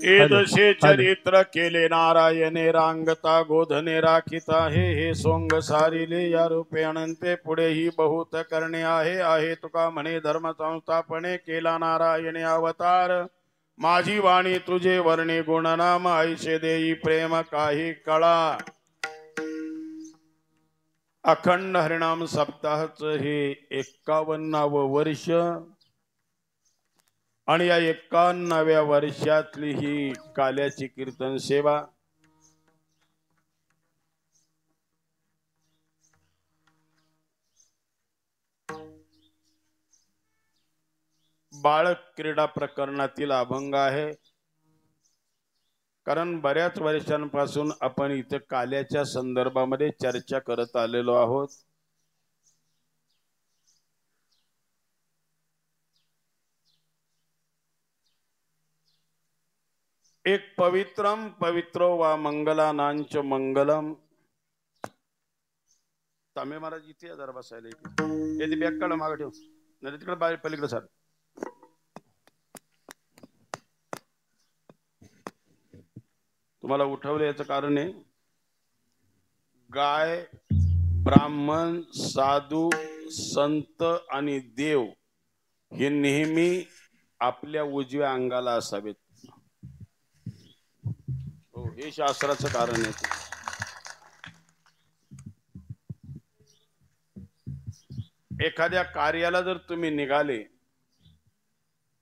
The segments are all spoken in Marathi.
एदशे चरित्र केले नारायणे रांगता गोधने राखिता हे सोंग सारिले या रूपे अनंते पुढेही बहुत करणे आहे तुका म्हणे धर्म संस्थापने केला नारायणे अवतार माझी वाणी तुझे वर्णे गुणनाम ऐसे देई प्रेम काही कळा अखंड हरिनाम सप्ताहच हे 51वे वर्ष आणि या 51व्या वर्षातली ही काल्याची कीर्तन सेवा बाळ क्रीडा प्रकरणातील अभंग आहे. कारण बऱ्याच वर्षांपासून आपण इथे काल्याच्या संदर्भामध्ये चर्चा करत आलेलो आहोत. एक पवित्रम पवित्रो वा मंगलानांच मंगलम. तांबे महाराज इथे जरा बसायला इथे बॅग काढ मागे ठेव नाही तिकडे बाहेर पलीकडे सर. तुम्हाला उठवले याचं कारण आहे गाय ब्राह्मण साधू संत आणि देव हे नेहमी आपल्या उजव्या अंगाला असावेत. हो हे शास्त्राचं कारण आहे. एखाद्या कार्याला जर तुम्ही निघाले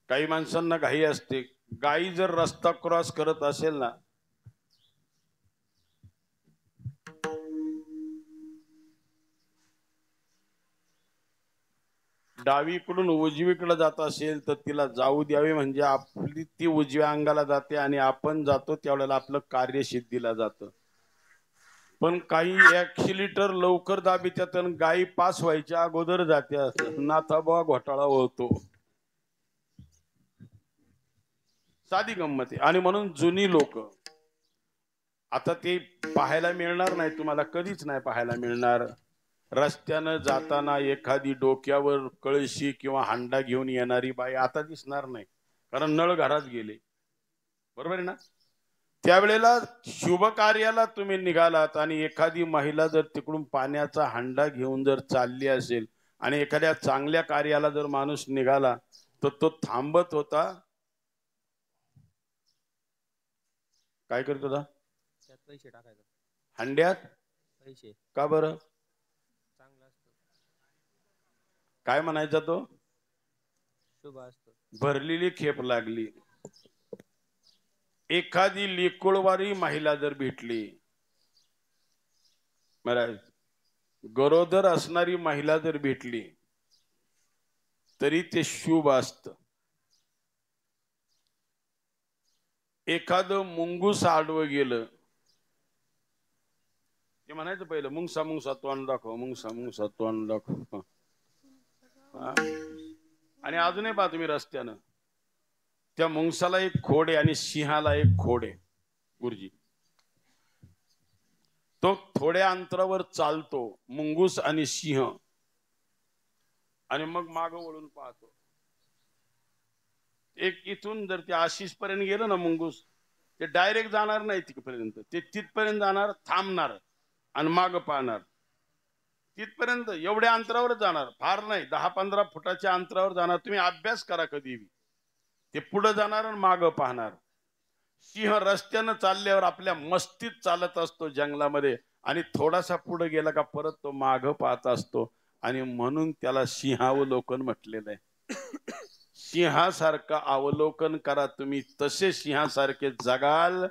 काही माणसांना घाई असते गाई जर रस्ता क्रॉस करत असेल ना डावीकडून उजवीकडे जात असेल तर तिला जाऊ द्यावे म्हणजे आपली ती उजव्या अंगाला जाते आणि आपण जातो त्यावेळेला आपलं कार्य सिद्धीला जातं. पण काही ऍक्सिलेटर लवकर दाबीतात आणि गाई पास व्हायच्या अगोदर जाते नाथाबा घोटाळा होतो. साधी गंमत आहे. आणि म्हणून जुनी लोक आता ते पाहायला मिळणार नाही तुम्हाला कधीच नाही पाहायला मिळणार. रस्त्यानं जाताना एखादी डोक्यावर कळशी किंवा हांडा घेऊन येणारी बाई आता दिसणार नाही कारण नळ घरात गेले. बरोबर आहे ना. त्यावेळेला शुभ कार्याला तुम्ही निघालात आणि एखादी महिला जर तिकडून पाण्याचा हांडा घेऊन जर चालली असेल आणि एखाद्या चांगल्या कार्याला जर माणूस निघाला तर तो थांबत होता. काय करत होता. पैसे टाकायचं हांड्यात पैसे का बरं चांगला असतो. काय म्हणायचा तो शुभ असतो. भरलेली खेप लागली. एखादी लेकुळवारी महिला जर भेटली महाराज गरोदर असणारी महिला जर भेटली तरी ते शुभ असत. एखादं मुंगूस आडवं गेलं ते म्हणायचं पहिलं मुंगसा मुंगसा तोंड दाखव मुंगसा मुंगसा तोंड दाखव. आणि अजूनही पहा तुम्ही रस्त्यानं त्या मुंगसाला एक खोड आहे आणि सिंहाला एक खोड आहे. गुरुजी तो थोड्या अंतरावर चालतो मुंगूस आणि सिंह आणि मग माग वळून पाहतो. एक इथून जर ते आशिष पर्यंत गेलं ना मुंगूस ते डायरेक्ट जाणार नाही तिथपर्यंत. ते तिथपर्यंत जाणार थांबणार आणि माग पाहणार. तिथपर्यंत एवढ्या अंतरावर जाणार फार नाही 10-15 फुटाच्या अंतरावर जाणार. तुम्ही अभ्यास करा कधी ते पुढे जाणार आणि माग पाहणार. सिंह रस्त्यानं चालल्यावर आपल्या मस्तीत चालत असतो जंगलामध्ये आणि थोडासा पुढे गेला का परत तो माग पाहत असतो आणि म्हणून त्याला सिंहावलोकन म्हटलेलं आहे. सिंहासारखं अवलोकन करा तुम्ही तसे सिंहासारखे जगाल.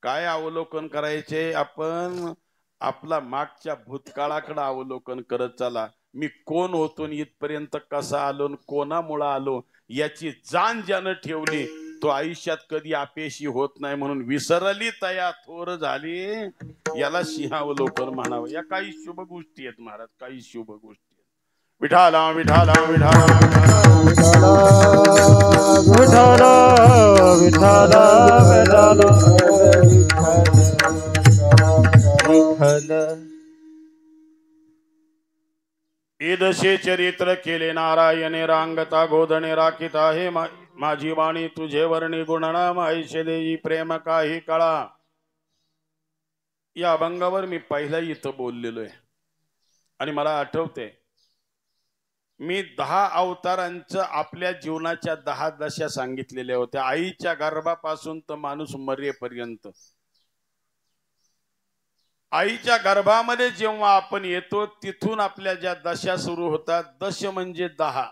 काय अवलोकन करायचे आपण आपला मागच्या भूतकाळाकडे अवलोकन करत चला. मी कोण होतो इथपर्यंत कसा आलो कोणामुळे आलो याची जाण ज्यानं ठेवली तो आयुष्यात कधी अपयशी होत नाही. म्हणून विसरली तया थोर झाली याला सिंहावलोकन म्हणावं. या काही शुभ गोष्टी आहेत महाराज काही शुभ गोष्टी आहेत. विठाला विठाला विठाला विठाला विठाला विठाला ईदशे चरित्र केले नारायणे रांगता गोधने राखिता हे माझी वाणी तुझे वर्णी गुणनाम ऐशे देई प्रेम काही कळा. या अभंगावर मी पहिला इथं बोललेलो आहे आणि मला आठवते मी 10 अवतारांचं आपल्या जीवनाच्या 10 दशा सांगितलेल्या होत्या. आईच्या गर्भापासून तर माणूस मरेपर्यंत. आईच्या गर्भामध्ये जेव्हा आपण येतो तिथून आपल्या ज्या दशा सुरू होतात. दश म्हणजे 10.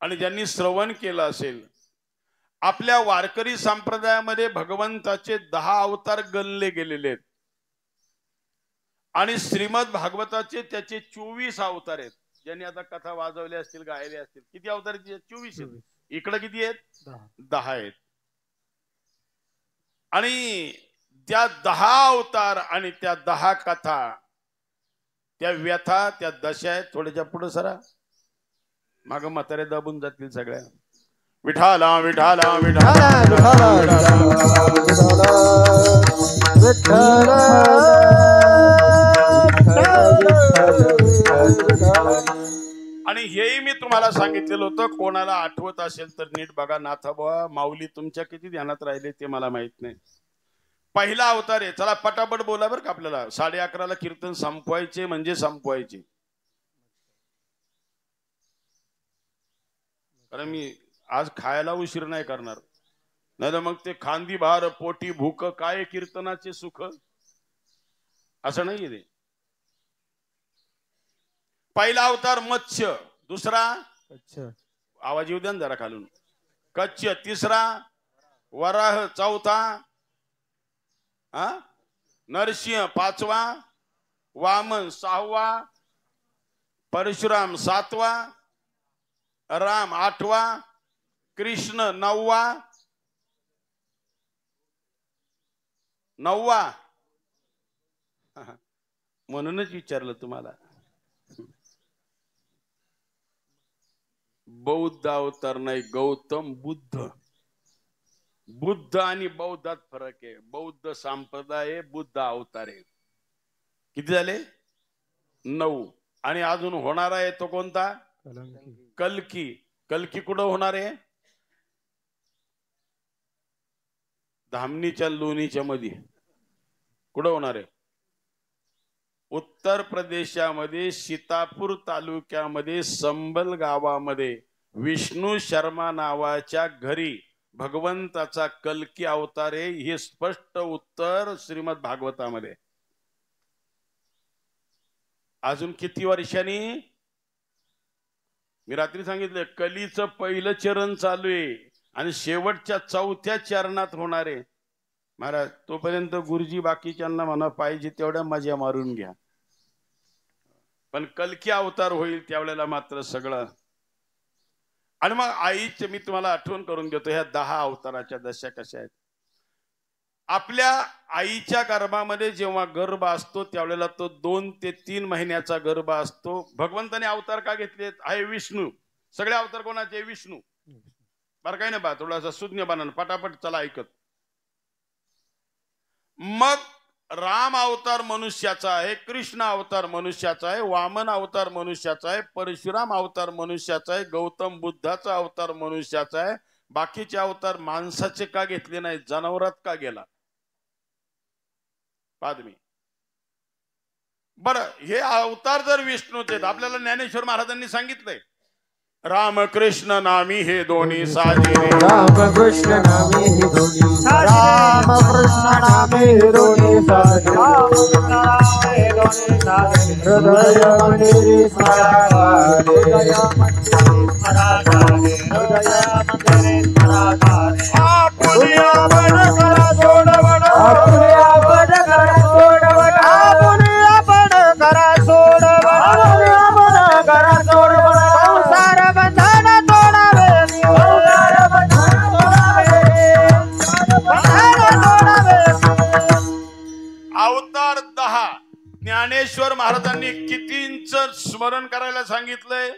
आणि ज्यांनी श्रवण केलं असेल आपल्या वारकरी संप्रदायामध्ये भगवंताचे 10 अवतार गणले गेलेले आहेत आणि श्रीमद भागवताचे त्याचे 24 अवतार आहेत. ज्यांनी आता कथा वाजवल्या असतील गायल्या असतील. किती अवतार? 24 आहेत. इकडे किती आहेत? 10 आहेत. आणि त्या 10 अवतार आणि त्या 10 कथा त्या व्यथा त्या दशा आहेत. थोड्याच्या पुढे सरा माग म्हातारे दबून जातील सगळ्या. विठाला विठाला विठाला आणि हेही मी तुम्हाला सांगितलेलं होतं. कोणाला आठवत असेल तर नीट बघा. नाथाबा माऊली तुमच्या किती ध्यानात राहिले ते मला माहित नाही. पहिला अवतार आहे. चला पटापट बोला बरं का. आपल्याला 11:30ला कीर्तन संपवायचे म्हणजे संपवायचे. कारण मी आज खायला उशीर नाही करणार. नाही तर मग ते खांदी भार पोटी भूक काय कीर्तनाचे सुख असं नाही ते. पहिला अवतार मत्स्य. दुसरा आवाज येऊ द्या ना जरा खालून. कच्छ. तिसरा वराह. चौथा नरसिंह. 5वा वामन. 6वा परशुराम. 7वा राम. 8वा कृष्ण. 9वा म्हणूनच विचारलं तुम्हाला. बौद्ध अवतार नाही, गौतम बुद्ध. बुद्ध आणि बौद्धात फरक आहे. बौद्ध संप्रदाय बुद्ध अवतार आहे. किती झाले? 9. आणि अजून होणारा आहे तो कोणता? कल्की. कल्की कुठं होणार आहे? धामणीच्या लोणीच्या मध्ये. कुठं होणार आहे? उत्तर प्रदेशामध्ये सीतापूर तालुक्यामध्ये संबल गावामध्ये विष्णू शर्मा नावाच्या घरी भगवंताचा कल्की अवतार आहे. हे स्पष्ट उत्तर श्रीमद भागवतामध्ये. अजून किती वर्षांनी? मी रात्री सांगितलं कलीचं पहिलं चरण चालू आहे आणि शेवटच्या 4थ्या चरणात होणार आहे. महाराज तोपर्यंत गुरुजी बाकीच्यांना म्हणा पाहिजे तेवढ्या मजा मारून घ्या. पण कल्की अवतार होईल त्यावेळेला मात्र सगळं. आणि मग आईचे मी तुम्हाला आठवण करून देतो. ह्या 10 अवताराच्या दशा कशा आहेत. आपल्या आईच्या गर्भामध्ये जेव्हा गर्भ असतो त्यावेळेला तो 2 ते 3 महिन्याचा गर्भ असतो. भगवंताने अवतार का घेतलेत? आहे विष्णू. सगळे अवतार कोणाचे? विष्णू. बरं काही नाही बा थोडासा सुज्ञ बनन पटापट चला ऐकत. मग राम अवतार मनुष्याचा आहे. कृष्ण अवतार मनुष्याचा आहे. वामन अवतार मनुष्याचा आहे. परशुराम अवतार मनुष्याचा आहे. गौतम बुद्धाचा अवतार मनुष्याचा आहे. बाकीचे अवतार माणसाचे का घेतले नाही? जनावरात का गेला? पादमी. बर हे अवतार जर विष्णूचे आपल्याला ज्ञानेश्वर महाराजांनी सांगितलंय रामकृष्ण नामी हे दोन्ही साजिरे. रामकृष्ण नामे हे दोन्ही रामकृष्ण नामे हे दोन्ही हृदय मंदिरी स्मराकारे आपुलिया बड करा सोडवण आपुलिया बड करा सोडवण आपुलिया बड करा सोडवण आपुलिया बड करा सोडवण संसार बंधन तोडावे संसार बंधन तोडावे बंधन तोडावे. अवतार 10 ज्ञानेश्वर महाराजांनी कितींचं स्मरण करायला सांगितलंय?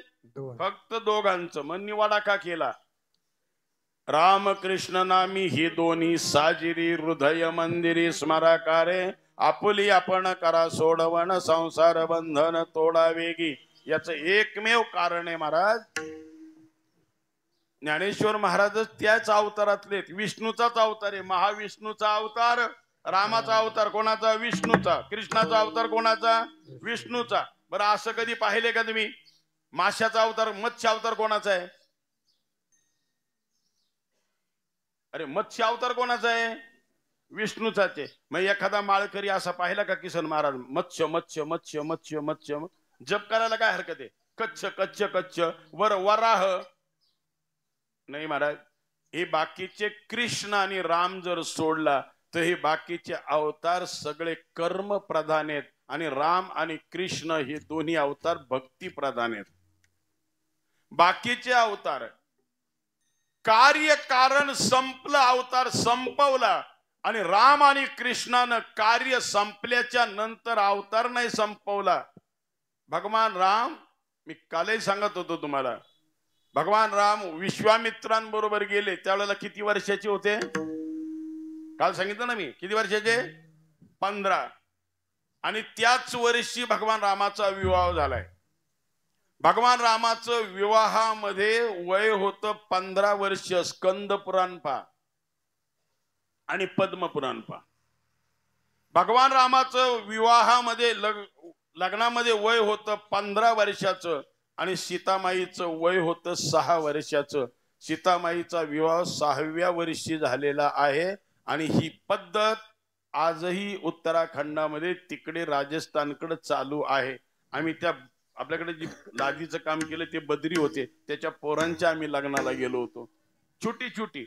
फक्त 2घांचं. मग निवाडा का केला? रामकृष्ण नामी ही दोन्ही साजिरी हृदय मंदिरी स्मराकारे आपुली आपण करा सोडवण संसार बंधन तोडा वेगी. याच एकमेव कारण आहे महाराज ज्ञानेश्वर महाराजच त्याच अवतारातले, विष्णूचाच अवतार आहे. महाविष्णूचा अवतार, रामाचा अवतार कोणाचा? विष्णूचा. कृष्णाचा अवतार कोणाचा? विष्णूचा. बरं असं कधी पाहिले का तुम्ही? माशाचा अवतार, मत्स्य अवतार कोणाचा आहे? अरे मत्स्य अवतार कोणाचा आहे? विष्णूचाच आहे. मग एखादा माळकरी असा पाहिला का किसन महाराज मत्स्य मत्स्य मत्स्य मत्स्य मत्स्य जप करायला काय हरकत आहे? कच्छ कच्छ कच्छ वराह नाही महाराज. हे बाकीचे कृष्ण आणि राम जर सोडला तर हे बाकीचे अवतार सगळे कर्म प्रधान आहेत आणि राम आणि कृष्ण हे दोन्ही अवतार भक्ती प्रधान आहेत. बाकीचे अवतार कार्य कारण संपलं, अवतार संपवला. आणि राम आणि कृष्णानं कार्य संपल्याच्या नंतर अवतार नाही संपवला. भगवान राम, मी कालही सांगत होतो तुम्हाला, भगवान राम विश्वामित्रांबरोबर गेले त्यावेळेला किती वर्षाचे होते? काल सांगितलं ना मी, किती वर्षाचे? 15. आणि त्याच वर्षी भगवान रामाचा विवाह झालाय. भगवान रामाचं विवाहामध्ये वय होतं 15 वर्ष. स्कंद पुराण पहा आणि पद्म पुराण पहा. भगवान रामाचं विवाहामध्ये लग्नामध्ये वय होतं 15 वर्षाचं आणि सीतामाईचं वय होतं 6 वर्षाचं. सीतामाईचा विवाह 6व्या वर्षी झालेला आहे. आणि ही पद्धत आजही उत्तराखंडामध्ये तिकडे राजस्थानकडे चालू आहे. आम्ही त्या आपल्याकडे जी लादीचं काम केलं ते बद्री होते, त्याच्या पोरांच्या आम्ही लग्नाला गेलो होतो. छोटी छोटी,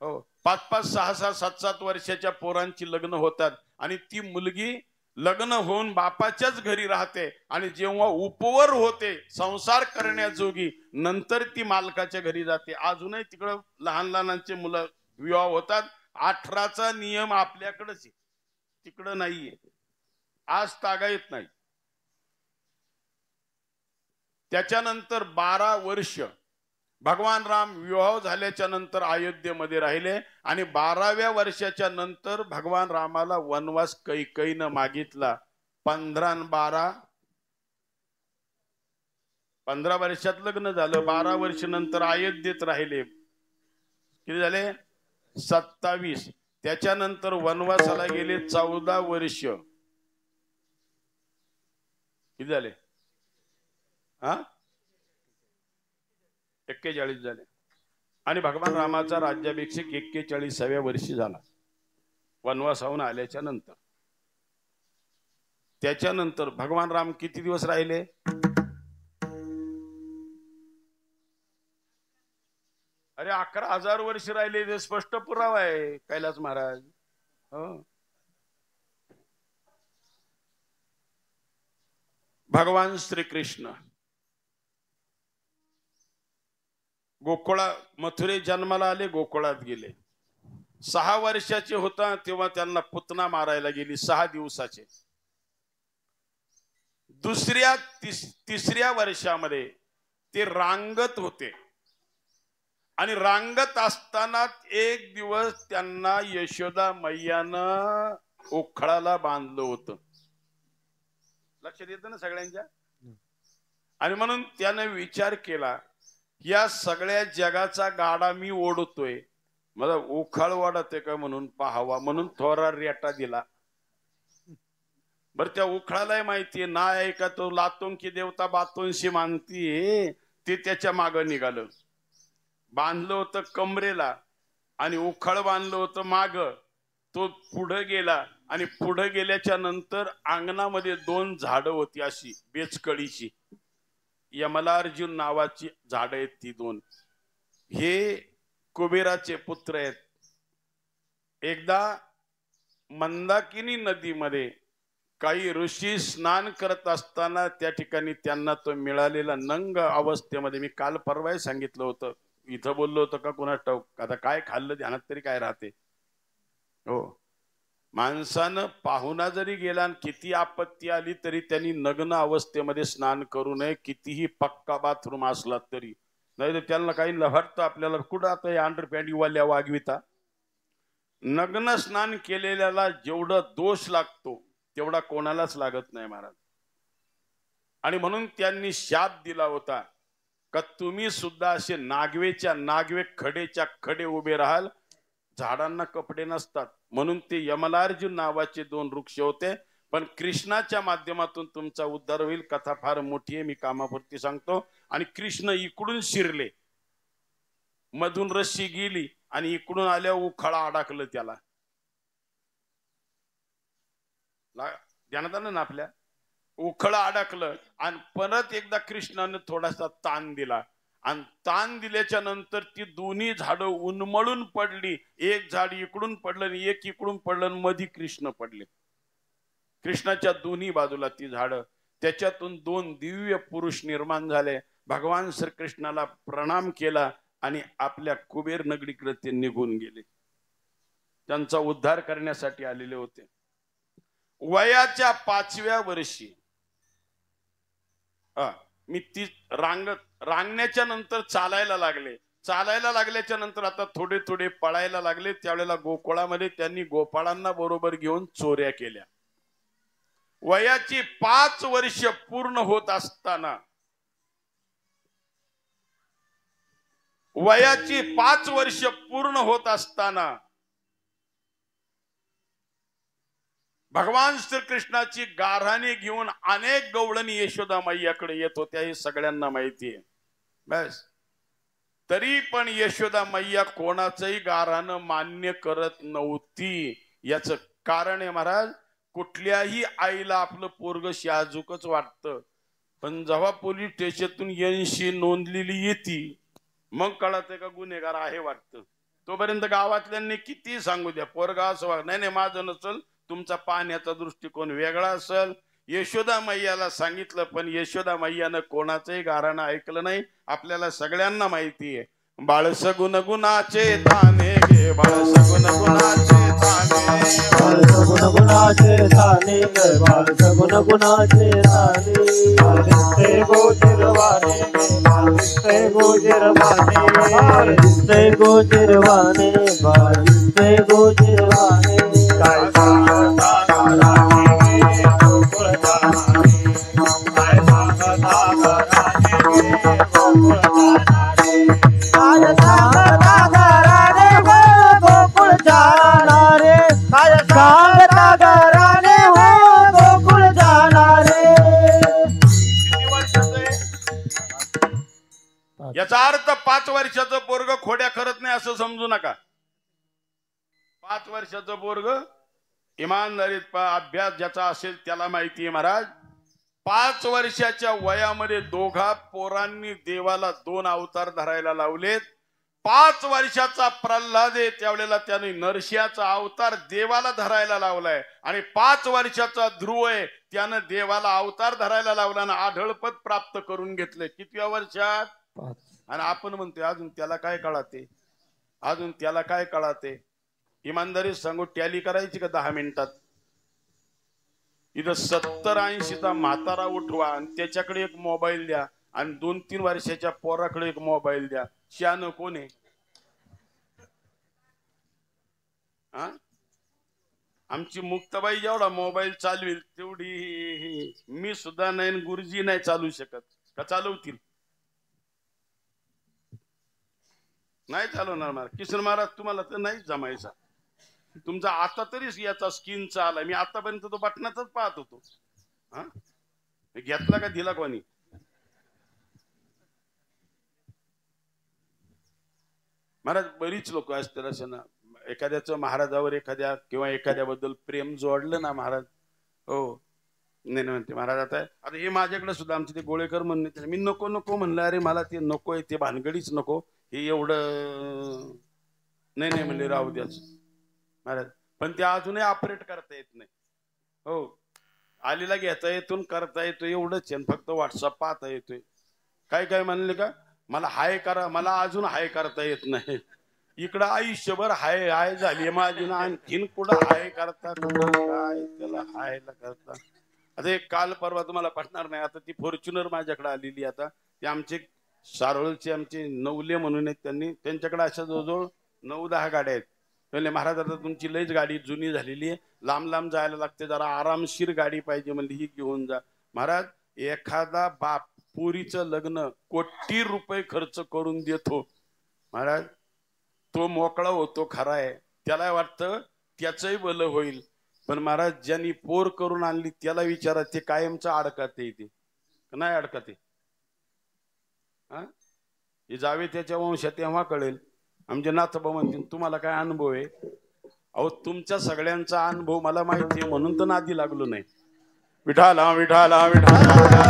हो 5-5, 6-6, 7-7 वर्षाच्या पोरांची लग्न होतात. आणि ती मुलगी लग्न होऊन बापाच्याच घरी राहते आणि जेव्हा उपवर होते संसार करण्याजोगी नंतर ती मालकाच्या घरी जाते. अजूनही तिकडं लहान लहानांचे मुलं विवाह होतात. 18चा नियम आपल्याकडेच आहे, तिकडं नाहीये. आज तागायत नाही. त्याच्यानंतर 12 वर्ष भगवान राम विवाह झाल्याच्या नंतर अयोध्येमध्ये राहिले. आणि 12व्या वर्षाच्या नंतर भगवान रामाला वनवास कैकेयीनं मागितला. 15 आणि 12, 15 वर्षात लग्न झालं. 12 वर्ष नंतर अयोध्येत राहिले. किती झाले? 27. त्याच्यानंतर वनवासाला गेले 14 वर्ष. किती झाले? 41 झाले. आणि भगवान रामाचा राज्याभिषेक 41व्या वर्षी झाला वनवासाहून आल्याच्या नंतर. त्याच्यानंतर भगवान राम किती दिवस राहिले? अरे 11,000 वर्ष राहिले. ते स्पष्ट पुरावा आहे कैलास महाराज. भगवान श्रीकृष्ण मथुरे जन्माला आले, गोकुळात गेले. 6 वर्षाचे होता तेव्हा त्यांना पुतना मारायला गेली. 6 दिवसाचे. तिसऱ्या वर्षामध्ये ते रांगत होते. आणि रांगत असताना एक दिवस त्यांना यशोदा मैयानं ओखळाला बांधलं होतं. लक्षात येतं ना सगळ्यांच्या? आणि म्हणून त्याने विचार केला, या सगळ्या जगाचा गाडा मी ओढतोय, मला ओखाळ वाढते का म्हणून पाहावा, म्हणून थोडा रेटा दिला. बर त्या उखळालाही माहितीये ना आहे का तो लातोंकी देवता बातोंशी मानतीये. ते त्याच्या मागं निघालं. बांधलं होतं कमरेला आणि उखळ बांधलं होतं माग. तो पुढे गेला आणि पुढे गेल्याच्या नंतर अंगणामध्ये 2 झाडं होती अशी बेचकळीची. यमलार्जुन नावाची झाडं आहेत ती 2. हे कुबेराचे पुत्र आहेत. एकदा मंदाकिनी नदीमध्ये काही ऋषी स्नान करत असताना त्या ठिकाणी त्यांना तो मिळालेला नंग अवस्थेमध्ये, मी काल परवा सांगितलं होतं, इथं बोललो होतं का कुणा ठाऊक, आता काय खाल्लं ध्यानात तरी काय राहते. हो, माणसानं पाहुणा जरी गेला आणि किती आपत्ती आली तरी त्यांनी नग्न अवस्थेमध्ये स्नान करू नये, कितीही पक्का बाथरूम असला तरी. नाही तर त्यांना काही लहरतं आपल्याला, कुठं आता अंडरपॅन्ट वाल्या वागविता. नग्न स्नान केलेल्याला जेवढा दोष लागतो तेवढा कोणालाच लागत नाही महाराज. आणि म्हणून त्यांनी शाप दिला होता का तुम्ही सुद्धा असे नागवेच्या नागवे खडेच्या खडे उभे राहाल. झाडांना कपडे नसतात म्हणून ते यमलार्जुन नावाचे 2 वृक्ष होते. पण कृष्णाच्या माध्यमातून तुमचा उद्धार होईल. कथा फार मोठी आहे, मी कामापुरती सांगतो. आणि कृष्ण इकडून शिरले, मधून रस्सी गेली आणि इकडून आल्या उखाळा अडकलं त्याला. ध्यानात आलं ना आपल्या? उखळा अडकलं आणि परत एकदा कृष्णाने थोडासा ताण दिला आणि ताण दिल्याच्या नंतर ती दोन्ही झाडं उन्मळून पडली. एक झाड इकडून पडलं आणि एक इकडून पडलं आणि मध्ये कृष्ण पडले. कृष्णाच्या दोन्ही बाजूला ती झाडं. त्याच्यातून 2 दिव्य पुरुष निर्माण झाले. भगवान श्रीकृष्णाला प्रणाम केला आणि आपल्या कुबेर नगरीकडे ते निघून गेले. त्यांचा उद्धार करण्यासाठी आलेले होते. वयाच्या 5व्या वर्षी मी ती रांगण्याच्या नंतर चालायला लागले. चालायला लागल्याच्या नंतर आता थोडे थोडे पळायला लागले. त्यावेळेला गोकुळामध्ये त्यांनी गोपाळांना बरोबर घेऊन चोऱ्या केल्या. वयाची 5 वर्ष पूर्ण होत असताना, वयाची 5 वर्ष पूर्ण होत असताना भगवान श्रीकृष्णाची गाऱ्हाणे घेऊन अनेक गवळणी यशोदा मैयाकडे येत होत्या. हे सगळ्यांना माहिती आहे. बस तरी पण यशोदा मैया कोणाचंही गाऱ्हाणं मान्य करत नव्हती. याच कारण आहे महाराज, कुठल्याही आईला आपलं पोरग शाजूकच वाटतं. पण जेव्हा पोलीस स्टेशनतून 80 नोंदलेली येते मग कळतं का गुन्हेगार आहे वाटतं. तोपर्यंत गावातल्यांनी किती सांगू द्या पोरगा असं नाही, माझं नसल, तुमचा पाहण्याचा दृष्टिकोन वेगळा असेल. यशोदा मैयाला सांगितलं पण यशोदा मैयानं कोणाचंही गाऱ्हाणं ऐकलं नाही. आपल्याला सगळ्यांना माहिती आहे. बाळ सगुण गुणाचे ताने गे, बाळ सगुण गुणाचे ताने, बाळ सगुण गुणाचे ताने गे, बाळ सगुण गुणाचे ताने. बाळ दिसते गोचरवाने, बाळ दिसते गोचरवाने, बाळ दिसते गोचरवाने, बाळ दिसते गोचरवाने. काय सांगता गाराने गे गोकुळ जाणारे, काय सांगता गाराने गे गोकुळ जाणारे, काय सांगता गाराने हो गोकुळ जाणारे, काय सांगता गाराने हो गोकुळ जाणारे. किती वर्षाचं आहे? याचा अर्थ 5 वर्षाचं पोरग खोड्या करत नाही असं समजू नका. 5 वर्षाचं पोरग इमानदारीत अभ्यास ज्याचा असेल त्याला माहिती आहे महाराज. 5 वर्षाच्या वयामध्ये दोघा पोरांनी देवाला 2 अवतार धरायला लावलेत. 5 वर्षाचा प्रल्हाद आहे त्यावेळेला त्याने नरसिंहाचा अवतार देवाला धरायला लावलाय आणि 5 वर्षाचा ध्रुव आहे त्यानं देवाला अवतार धरायला लावला आणि आढळपद प्राप्त करून घेतले. कितव्या वर्षात? 5. आणि आपण म्हणतोय अजून त्याला काय कळते, अजून त्याला काय कळते. इमानदारी सांगू, टॅली करायची का 10 मिनिटात? इथं 70-80चा म्हातारा उठवा आणि त्याच्याकडे एक मोबाईल द्या आणि 2-3 वर्षाच्या पोराकडे एक मोबाईल द्या. शहाणं कोण आहे? आमची मुक्ताबाई जेवढा मोबाईल चालवेल तेवढी मी सुद्धा नाही, गुरुजी नाही चालू शकत. का चालवतील? नाही चालवणार महाराज. किशन महाराज तुम्हाला तर नाही जमायचा. तुमचा आता तरी याचा स्किनचा आला. मी आतापर्यंत तो बटनाचाच पाहत होतो. घेतला का दिला कोणी? महाराज बरीच लोक असतात असं ना, एखाद्याचं महाराजावर एखाद्या किंवा एखाद्याबद्दल प्रेम जोडलं ना महाराज, हो नाही म्हणते महाराज आता हे माझ्याकडे सुद्धा आमचे ते गोळेकर म्हणणे, मी नको नको म्हणलं, अरे मला ते नको आहे, ते भानगडीच नको, हे एवढं नाही म्हणले राहू द्याच महाराज. पण ते अजूनही ऑपरेट करता येत नाही. हो आलीला घेता येतून करता येतो एवढंच आहे, फक्त व्हॉट्सअप पाहता येतोय. काय म्हणले का मला हाय करा, मला अजून हाय करता येत नाही. इकडं आयुष्यभर हाय हाय झाली माझी ना, आणखीन कुठं हाय करता, काय त्याला हायला करता. आता एक काल परवा तुम्हाला पटणार नाही, आता ती फॉर्च्युनर माझ्याकडे आलेली. आता ते आमचे सारोळचे आमचे नवले म्हणून आहेत, त्यांच्याकडे अशा जवळजवळ 9-10 गाड्या आहेत. म्हणले महाराज आता तुमची लईच गाडी जुनी झालेली आहे, लांब लांब जायला लागते, जरा आरामशीर गाडी पाहिजे, म्हणली ही घेऊन जा. महाराज एखादा बाप पुरीचं लग्न कोटी रुपये खर्च करून देतो महाराज, तो मोकळा होतो खरा आहे, त्याला वाटतं त्याचंही भलं होईल, पण महाराज ज्यांनी पोर करून आणली त्याला विचारा ते कायमचं अडकत येते नाही अडकते. हे जावे त्याच्या वंशात तेव्हा कळेल. आमचे नाथबा म्हणतील तुम्हाला काय अनुभव आहे? अहो तुमच्या सगळ्यांचा अनुभव मला माहिती आहे म्हणून तर नादी लागलो नाही. विठाला विठाला विठाला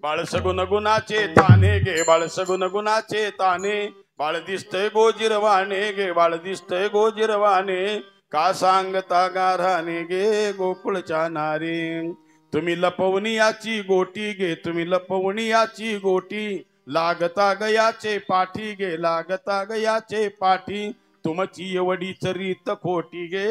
बाळसगुण गुणाचे ताने गे, बाळसगुण गुणाचे ताने, बाळ दिसतय गोजिरवाने गे, बाळ दिसतय गोजिरवाने, का सांगता गाराने गे गोकुळच्या नारी. तुम्ही लपवणी याची गोटी गे, तुम्ही लपवणी याची गोटी, लागता गयाचे पाठी गे, लागता गयाचे पाठी, तुमची एवढीच रीत खोटी गे.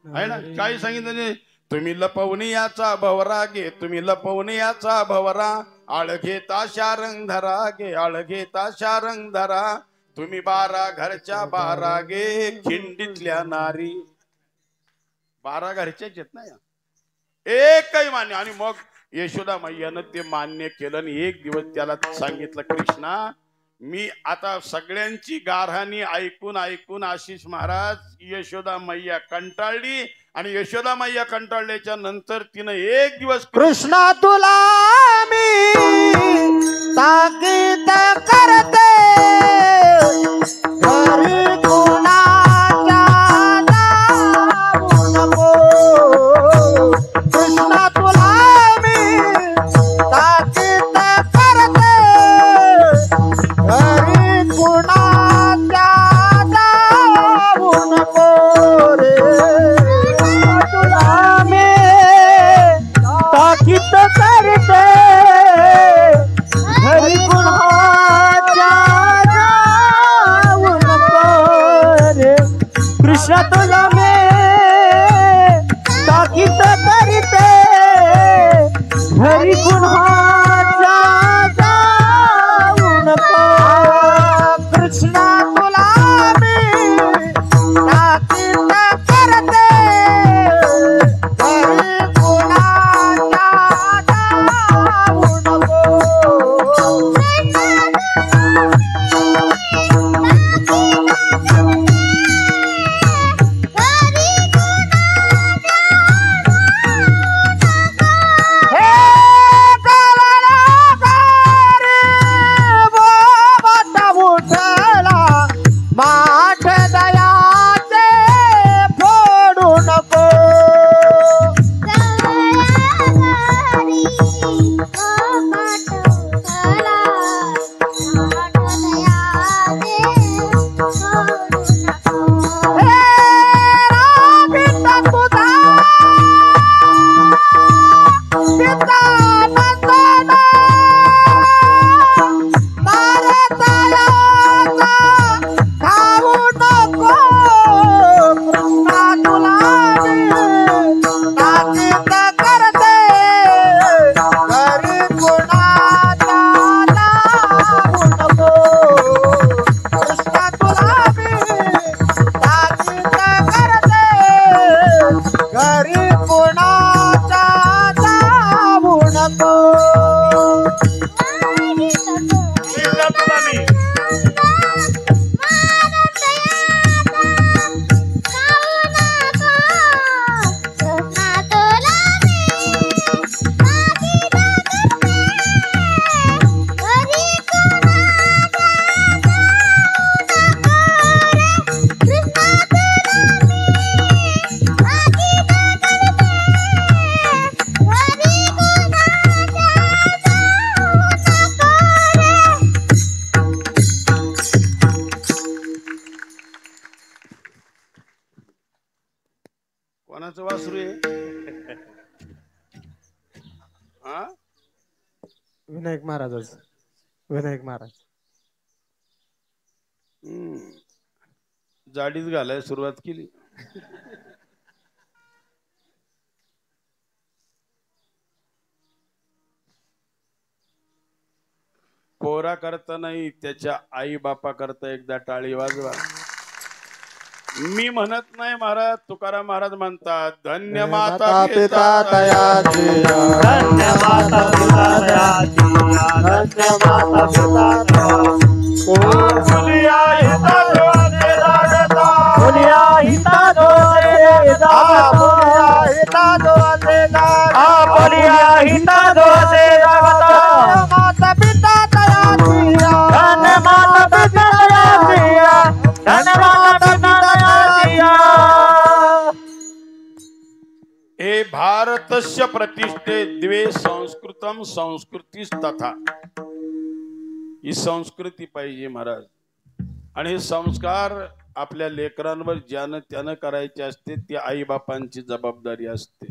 आहे ना काय सांगितलं? तुम्ही लपवणी याचा भवरा गे, तुम्ही लपवणी याचा भवरा, आळ घेता शारंग धरा गे, आळ घेता शारंग धरा, तुम्ही 12 घरच्या 12 गे खिंडीतल्या नारी. 12 घरच्याच आहेत ना या, एकही मान्य. आणि मग यशोदा मैयानं ते मान्य केलं आणि एक दिवस त्याला सांगितलं कृष्णा मी आता सगळ्यांची गारहाणी ऐकून ऐकून आशिष महाराज यशोदा मैया कंटाळली आणि यशोदा मैया कंटाळल्याच्या नंतर तिनं एक दिवस कृष्णा तुला मी ताकीद करते घरी कोणाच्या जाऊ नको. कृष्णा तुला मी ताकीद करते घरी कोणाच्या जाऊ नको रे. तुला मी ताकीद करते घरी कोणाच्या जाऊ नको रे. कृष्ण तुला मी ताकीद करते घरी कोणाच्या जाऊ नको. कृष्ण तुला मी ताकीद करते घरी कोणाच्या जाऊ नको. हे बाबा उठला माठ दयाचे फोडू नको. हे राबिता तुझा पिता नंदना मारतायाचा खाऊ नको. कृष्णा तुला ताकीद करते घरी कोणाच्या जाऊ नको. कृष्णा तुला ताकीद करते घरी कोणाच्या जाऊ नको. कोणाचं वासरू आहे? हा विनायक महाराज, विनायक महाराज. जाडीच घालाय सुरुवात केली. पोरा करता नाही त्याच्या आई बापा करता एकदा टाळी वाजवा. मी म्हणत नाही महाराज, तुकाराम महाराज म्हणतात धन्य माता माता पिता तयाची धन्य माता पिता दयाची धन्य माता पिता दयाची बोलिया हिता जोसे जागता बोलिया हिता जोसे जागता हिता दोसे बोलिया हिता जोसे जागता माता पिता तयाची धन्य माता पिता दयाची धन्य माता पिता दयाची हे भारतस्य प्रतिष्ठे द्वे संस्कृतम संस्कृतीस तथा. ही संस्कृती पाहिजे महाराज. आणि हे संस्कार आपल्या लेकरांवर ज्यानं त्यानं करायचे असते, ती आई बापांची जबाबदारी असते.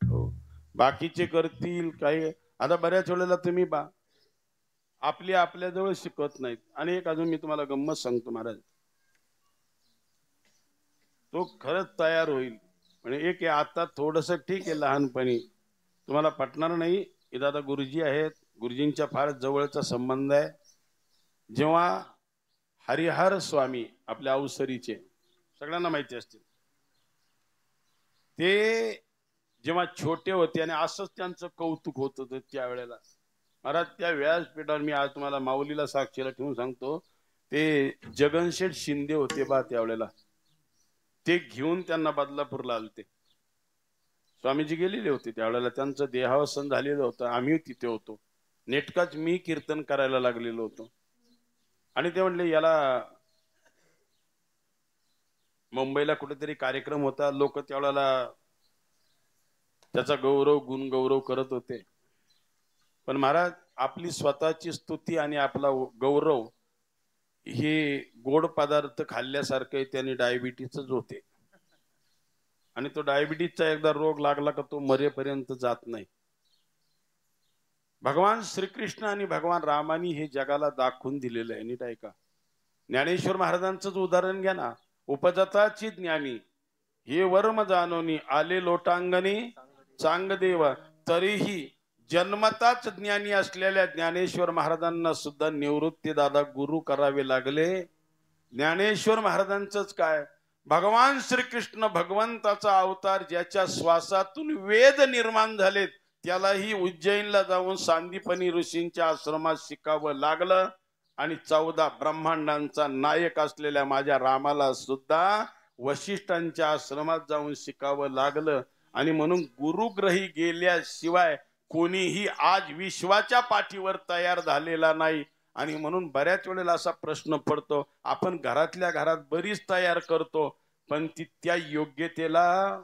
हो, बाकीचे करतील काही. आता बऱ्याच वेळेला तुम्ही आपल्याजवळ शिकवत नाहीत. आणि एक अजून मी तुम्हाला गंमत सांगतो महाराज, तो खरंच तयार होईल. म्हणजे एक आता थोडस ठीक आहे, लहानपणी तुम्हाला पटणार नाही. इथं आता गुरुजी आहेत, गुरुजींच्या फार जवळचा संबंध आहे. जेव्हा हरिहर स्वामी आपल्या अवसरीचे सगळ्यांना माहिती असतील, ते जेव्हा छोटे होते आणि असंच त्यांचं कौतुक होत होतं त्यावेळेला महाराज, त्या व्यासपीठावर मी आज तुम्हाला माऊलीला साक्षीला ठेवून सांगतो, ते जगनशेठ शिंदे होते बा त्यावेळेला. ते घेऊन त्यांना बदलापूरला आलते. स्वामीजी गेलेले होते त्यावेळेला, त्यांचं देहावसन झालेलं होतं. आम्ही तिथे होतो. नेटकाच मी कीर्तन करायला लागलेलो होतो. आणि ते म्हणले याला मुंबईला कुठेतरी कार्यक्रम होता, लोक त्यावेळेला त्याचा गौरव गुणगौरव करत होते. पण महाराज, आपली स्वतःची स्तुती आणि आपला गौरव हे गोड पदार्थ खाल्ल्यासारखे त्यांनी डायबिटीसच होते. आणि तो डायबिटीसचा एकदा रोग लागला का तो मरेपर्यंत जात नाही. भगवान श्रीकृष्ण आणि भगवान रामानी हे जगाला दाखवून दिलेलं आहे. नीट ऐका. ज्ञानेश्वर महाराजांचंच उदाहरण घ्या ना. उपजताची ज्ञानी हे वर्म जानोनी आले लोटांगणी चांगदेव. तरीही जन्मताच ज्ञानी असलेल्या ज्ञानेश्वर महाराजांना सुद्धा निवृत्ती दादा गुरु करावे लागले. ज्ञानेश्वर महाराजांचंच काय, भगवान श्रीकृष्ण भगवंताचा अवतार, ज्याच्या श्वासातून वेद निर्माण झालेत, त्यालाही उज्जैनला जाऊन सांदीपनी ऋषींच्या आश्रमात शिकावं लागलं. आणि 14 ब्रह्मांडांचा नायक असलेल्या माझ्या रामाला सुद्धा वशिष्ठांच्या आश्रमात जाऊन शिकावं लागलं. आणि म्हणून गुरुग्रही गेल्याशिवाय कोणीही आज विश्वाच्या पाठीवर तयार झालेला नाही. आणि म्हणून बऱ्याच वेळेला असा प्रश्न पडतो, आपण घरातल्या घरात बरीच तयार करतो, पण ती त्या योग्यतेला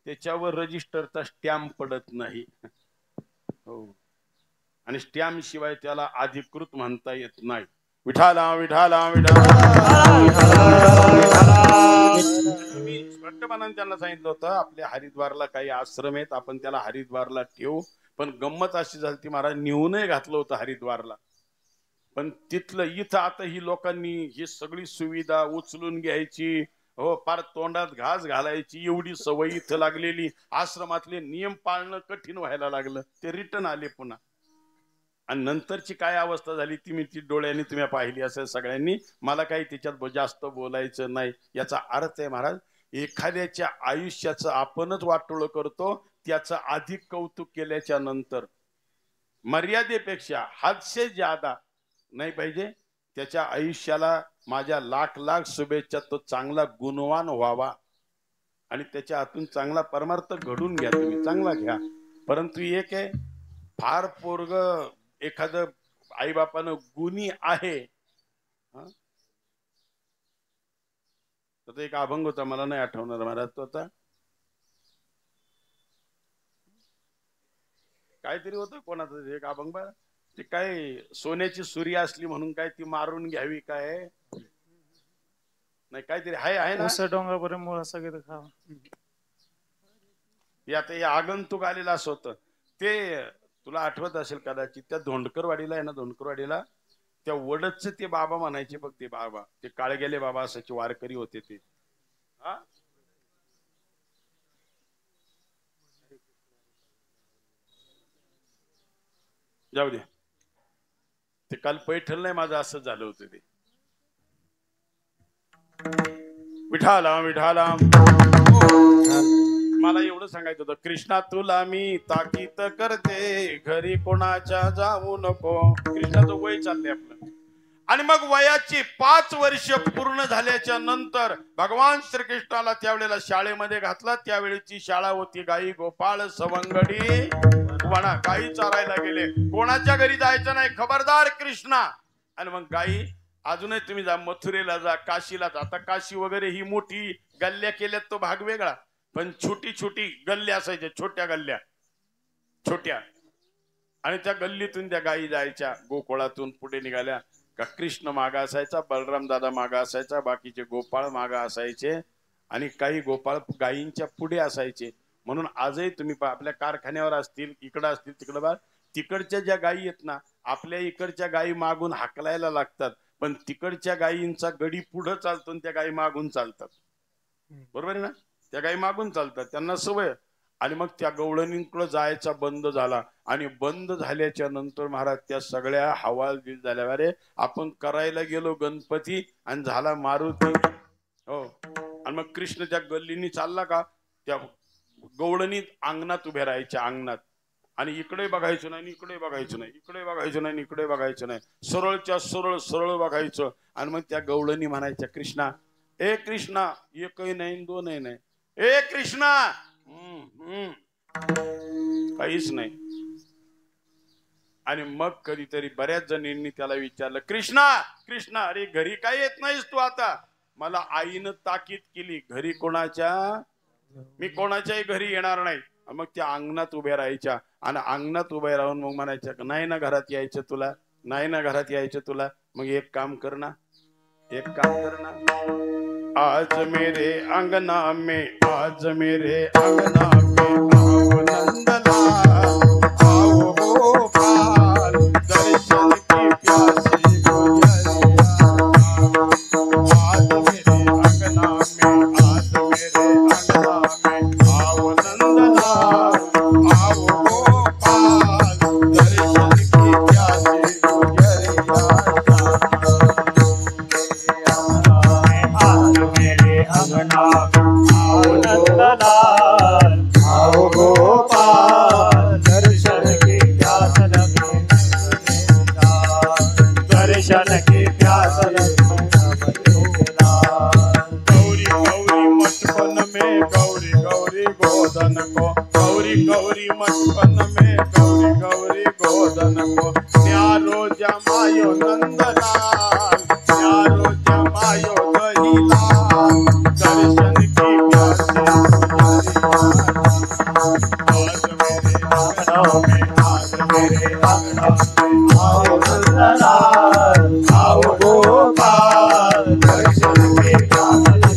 त्याच्यावर रजिस्टरचा स्टॅम्प पडत नाही. हो, आणि स्टॅम्प शिवाय त्याला अधिकृत म्हणता येत नाही. विठाला विठाला विठाला. मी स्पष्टपणाने त्यांना सांगितलं होतं, आपल्या हरिद्वारला काही आश्रम आहेत, आपण त्याला हरिद्वारला ठेवू. पण गंमत अशी झाली ती महाराज, नेऊनही घातलं होतं हरिद्वारला. पण तिथलं इथं आता ही लोकांनी ही सगळी सुविधा उचलून घ्यायची, हो, फार तोंडात घास घालायची, एवढी सवय इथं लागलेली. आश्रमातले नियम पाळणं कठीण व्हायला लागलं. ते रिटर्न आले पुन्हा. आणि नंतरची काय अवस्था झाली ती मी ती डोळ्यांनी तुम्ही पाहिली असेल सगळ्यांनी. मला काही त्याच्यात जास्त बोलायचं नाही. याचा अर्थ आहे महाराज, एखाद्याच्या आयुष्याचं आपणच वाटोळं करतो, त्याचं अधिक कौतुक केल्याच्या नंतर मर्यादेपेक्षा हदसे ज्यादा नाही पाहिजे. त्याच्या आयुष्याला माझ्या लाख लाख शुभेच्छा. तो चांगला गुणवान व्हावा आणि त्याच्या हातून चांगला परमार्थ घडून घ्या. तुम्ही चांगला घ्या. परंतु एक आहे, फार पोरग एखादं आईबापानं गुणी आहे. तर एक अभंग होता, मला नाही आठवणार महाराज तो आता, काहीतरी होतं कोणाचं एक अभंग बा, ते काय सोन्याची सुरी असली म्हणून काय ती मारून घ्यावी काय नाही, काहीतरी आहे ना. डोंगरापर्यंत मुळा सगळे खावा. आता हे आगंतुक आलेलं असं होतं. ते तुला आठवत असेल कदाचित, त्या धोंडकरवाडीला आहे ना, धोंडकरवाडीला त्या वडदचे ते बाबा म्हणायचे बघ, ते बाबा, ते काळगेले बाबा असायचे, वारकरी होते ते. हा, जाऊ दे, ते काल पैठण नाही माझं असं झालं होतं. ते विठाला विठाला. मला एवढं सांगायचं होतं, कृष्णा तुला मी ताकीद करते, घरी कोणाच्या जाऊ नको. कृष्णाचं वय चाललंय आपलं. आणि मग वयाची 5 वर्ष पूर्ण झाल्याच्या नंतर भगवान श्रीकृष्णाला त्यावेळेला शाळेमध्ये घातला. त्यावेळेची शाळा होती गाई गोपाळ सवंगडी वणा. गाई चारायला गेले, कोणाच्या घरी जायचं नाही, खबरदार कृष्णा. आणि मग गाई, अजूनही तुम्ही जा, मथुरेला जा, काशीला जा. आता काशी वगैरे ही मोठी गल्ल्या केल्यात, तो भाग वेगळा. पण छोटी छोटी गल्ल्या असायच्या, छोट्या गल्ल्या छोट्या. आणि त्या गल्लीतून त्या गायी जायच्या. गोकुळातून पुढे निघाल्या का कृष्ण मागा असायचा, बलराम दादा मागा असायचा, बाकीचे गोपाळ मागा असायचे. आणि काही गोपाळ गायींच्या पुढे असायचे. म्हणून आजही तुम्ही आपल्या कारखान्यावर असतील, इकडं असतील, तिकडं बा, तिकडच्या ज्या गायी आहेत ना, आपल्या इकडच्या गायी मागून हाकलायला लागतात, पण तिकडच्या गायींचा गडी पुढं चालतो आणि त्या गायी मागून चालतात. बरोबर आहे ना? त्या गायी मागून चालतात, त्यांना सवय. आणि मग त्या गवळणींकडे जायचा बंद झाला. आणि बंद झाल्याच्या नंतर महाराज त्या सगळ्या हवालदिल झाल्या. अरे आपण करायला गेलो गणपती आणि झाला मारुती. हो. आणि मग कृष्ण त्या गल्लीनी चालला का, त्या गवळणीत अंगणात उभ्या राहायच्या, अंगणात. आणि इकडे बघायचं नाही, इकडे बघायचं नाही, इकडे बघायचं नाही, इकडे बघायचं नाही, सरळच्या सरळ सरळ बघायचं. आणि मग त्या गवळणी म्हणायच्या, कृष्णा, ए कृष्णा, एकही नाही दोनही नाही, ए कृष्णा. काहीच नाही. आणि मग कधीतरी बऱ्याच जणींनी त्याला विचारलं, कृष्णा कृष्णा, अरे घरी काय येत नाहीस तू आता? मला आईनं ताकीद केली, घरी कोणाच्या, मी कोणाच्याही घरी येणार नाही. मग त्या अंगणात उभ्या राहायच्या. आणि अंगणात उभ्या राहून मग म्हणायच्या, नाही ना घरात यायचं तुला, नाही ना घरात यायचं तुला. मग एक काम कर ना, एक काम कर ना, आज मेरे अंगना में, आज मेरे अंगना में आओ नंदलाल, आओ गोपाल, दर्शन की प्यासी गुजरिया. आज मेरे अंगना में, आज मेरे अंगना में आओ नंदलाल, आओ गोपाल, दर्शन की प्यासी गुजरिया. अंगना आओ नंदलाल, आओ गोपाल, दर्शन की प्यास लगे, दर्शन की प्यास लगे. गौरी गौरी मटपन में, गौरी गौरी गोदन को, गौरी गौरी मटपन में, गौरी गौरी गोदन को. न्यारो जमायो नंदलाल, न्यारो जमायो दहीलाल, दर्शन की प्यासी आज मेरे अंगना में, आज मेरे अंगना में आओ नंदलाल, आओ गोपाल, दर्शन की प्यास लगे,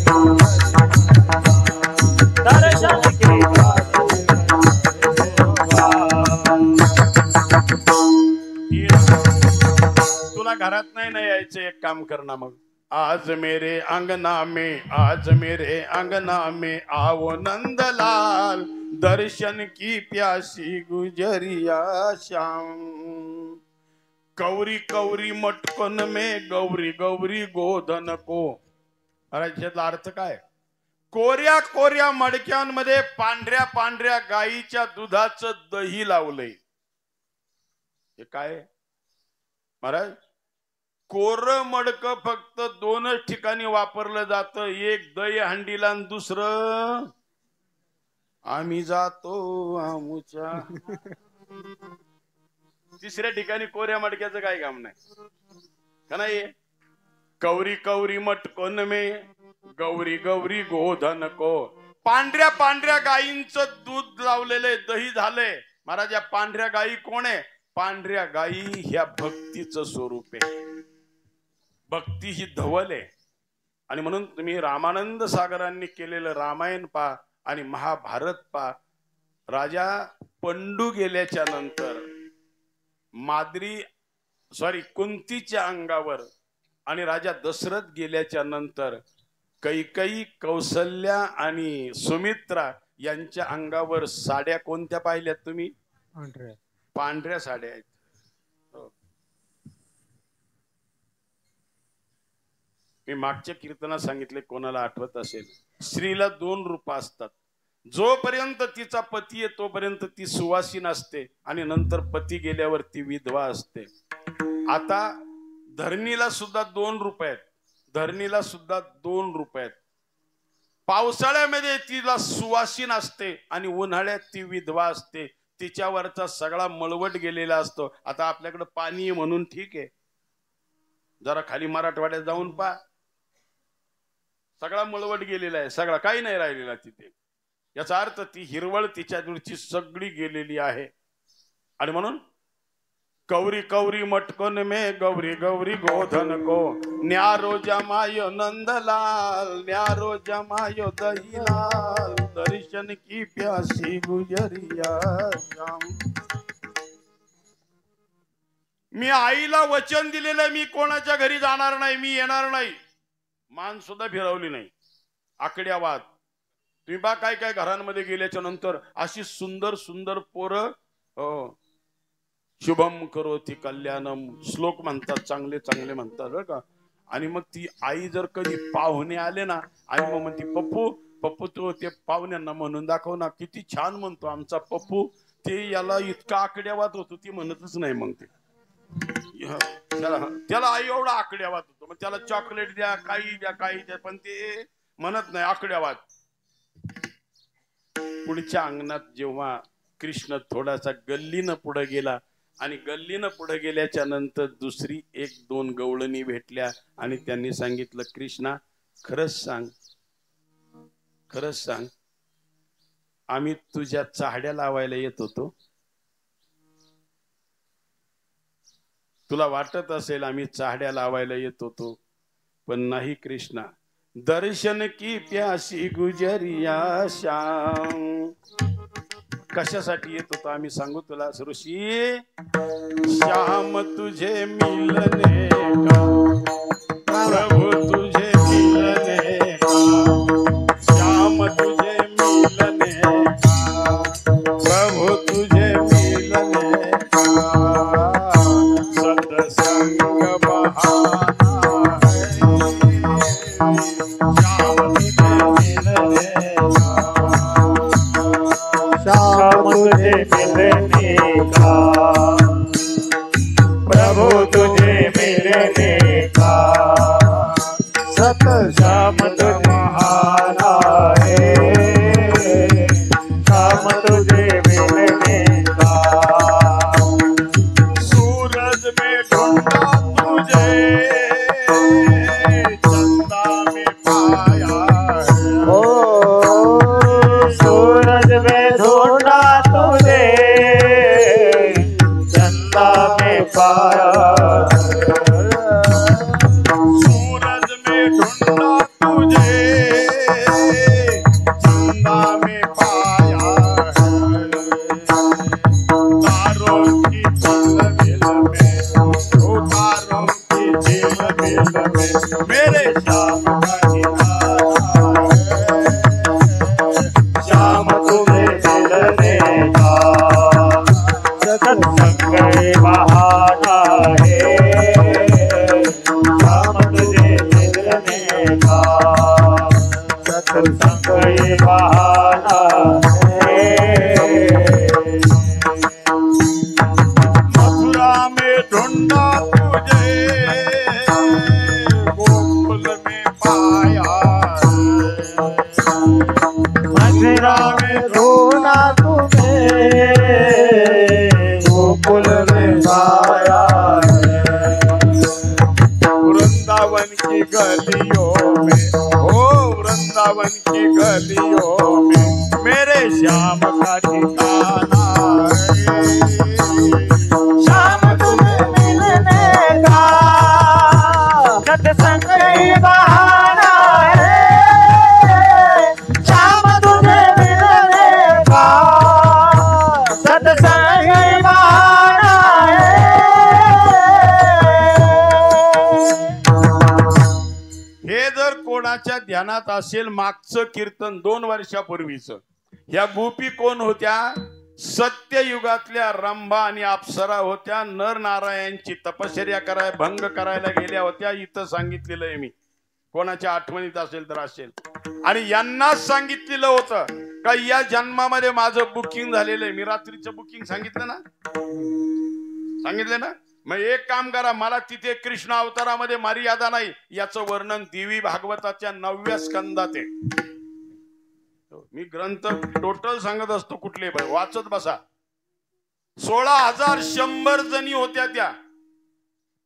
दर्शन की प्यास तुला घरात नाही यायचं, एक काम कर ना मग. आज मेरे अंगना में, आज मेरे अंगना में आओ नंदलाल, दर्शन की प्यासी गुजरिया श्याम. कौरी कौरी मटकन में, गौरी गौरी गोधन को. अरे याचा अर्थ काय? कोऱ्या कोऱ्या मडक्यांमध्ये पांढऱ्या पांढऱ्या गाईच्या दुधाचं दही लावलंय. हे काय महाराज? कोर मडक फक्त 2च ठिकाणी वापरलं जातं. एक दही हंडीला आणि दुसरं आम्ही जातो आमुच्या. तिसऱ्या ठिकाणी कोऱ्या मडक्याचं काय काम नाही का नाही? कौरी कौरी मटकन में, गौरी गौरी गोधन को. पांढऱ्या पांढऱ्या गायींचं दूध लावलेले दही झालंय. महाराज या पांढऱ्या गायी कोण आहे? पांढऱ्या गायी ह्या भक्तीचं स्वरूप आहे. भक्ती ही धवल आहे. आणि म्हणून तुम्ही रामानंद सागरांनी केलेलं रामायण पहा आणि महाभारत पहा. राजा पंडू गेल्याच्या नंतर कुंतीच्या अंगावर आणि राजा दशरथ गेल्याच्या नंतर कैकेयी, कौसल्या आणि सुमित्रा यांच्या अंगावर साड्या कोणत्या पाहिल्यात तुम्ही? पांढऱ्या साड्या आहेत. मी मागच्या कीर्तनात सांगितले, कोणाला आठवत असेल, स्त्रीला 2 रूप असतात. जोपर्यंत तिचा पती आहे तोपर्यंत ती सुवासीन असते आणि नंतर पती गेल्यावर ती विधवा असते. आता धरणीला सुद्धा 2 रूप आहेत. धरणीला सुद्धा 2 रूप आहेत. पावसाळ्यामध्ये तिला सुवासीन असते आणि उन्हाळ्यात ती विधवा असते. तिच्यावरचा सगळा मळवट गेलेला असतो. आता आपल्याकडे पाणी आहे म्हणून ठीक आहे, जरा खाली मराठवाड्यात जाऊन पहा, सगळा मळवट गेलेला आहे, सगळा काही नाही राहिलेला तिथे. याचा अर्थ ती हिरवळ तिच्या दूरची सगळी गेलेली आहे. आणि म्हणून कौरी कौरी मटकन में गौरी गौरी गोधन को, न्यारो जमायो नंदलाल, न्यारो जमायो दहीलाल, दर्शन की प्यासी गुजरिया श्याम. मी आईला वचन दिलेलं, मी कोणाच्या घरी जाणार नाही, मी येणार नाही. मान सुद्धा फिरवली नाही. आकड्यावाद. तुम्ही बा काय काय घरांमध्ये गेल्याच्या नंतर अशी सुंदर सुंदर पोरं, शुभम करोति कल्याणम श्लोक म्हणतात, चांगले चांगले म्हणतात बरं का. आणि मग ती आई जर कधी पाहुणे आले ना, आणि मग म्हणते, पप्पू पप्पू तू ते पाहुण्यांना म्हणून दाखव ना, किती छान म्हणतो आमचा पप्पू. ते याला इतका आकड्यावाद होतो, ती म्हणतच नाही. मग ते त्याला आई एवढा आकड्यावाद होतो. मग त्याला चॉकलेट द्या, काही द्या, काही द्या, पण ते म्हणत नाही, आकड्यावाद. पुढच्या अंगणात जेव्हा कृष्ण थोडासा गल्लीनं पुढे गेला, आणि गल्लीनं पुढे गेल्याच्या नंतर दुसरी 1-2 गवळणी भेटल्या आणि त्यांनी सांगितलं, कृष्णा खरंच सांग, खरंच सांग, आम्ही तुझ्या चाहड्या लावायला येत होतो. तुला वाटत असेल आम्ही चाहड्या लावायला येत होतो, पण नाही कृष्णा, दर्शन की प्यासी गुजरिया श्याम. कशासाठी येत होतो आम्ही सांगू तुला ऋषी. श्याम तुझे मिलने का, प्रभु तुझे मिलने का, श्याम तुझे मिलने का, प्रभु तुझे मिलने का, सत्संग बहाना है, श्याम तुझे मिलने श्याम तुझे मिलने का, प्रभु तुझे मिलने का, सत श्याम तुझे महाना है, श्याम तुझे मिलने का. सूरज में ढूंढा तुझे, चंदा में पाया है. ओ सूरज में ढूंढा तुझे, चंदा में पाया. सूरज में ढूंढा तुझे, चंदा में पाया है. तारों की झिलमिल में, ओ तारों की झिलमिल में मेरे श्याम का निवास है. श्याम तुझे मिलने का, सत्संग बहाना है, श्याम तुझे मिलने का, सत्संग बहाना है. मथुरा में ढूंढा तुझे, गोकुल में पाया है. मथुरा में ढूंढा तुझे, गोकुल में पाया है. वृंदावन की गलियों में, ओ वृंदावन की गलियों में मेरे श्याम का ठिकाना है. श्याम तुम्हें मिलने का, सत्संग बहाना है. श्याम तुझे मिलने का, सत्संग बहाना है. हे जर कोणाच्या ध्यानात असेल, मागचं कीर्तन 2 वर्षापूर्वीचं, ह्या गोपी कोण होत्या? सत्ययुगातल्या रंभा आणि अप्सरा होत्या. नर नारायणची तपश्चर्या भंग करायला गेल्या होत्या. इथं सांगितलेलं आहे मी. कोणाच्या आठवणीत असेल तर असेल. आणि यांना सांगितलेलं होतं का या जन्मामध्ये माझं बुकिंग झालेलं आहे. मी रात्रीचं बुकिंग सांगितलं ना, सांगितलं ना. मग एक काम करा, मला तिथे कृष्ण अवतारामध्ये मर्यादा नाही याचं वर्णन देवी भागवताच्या 9व्या स्कंदात आहे. मी ग्रंथ टोटल सांगत असतो, कुठले वाचत बसा. 16,100 जणी होत्या त्या.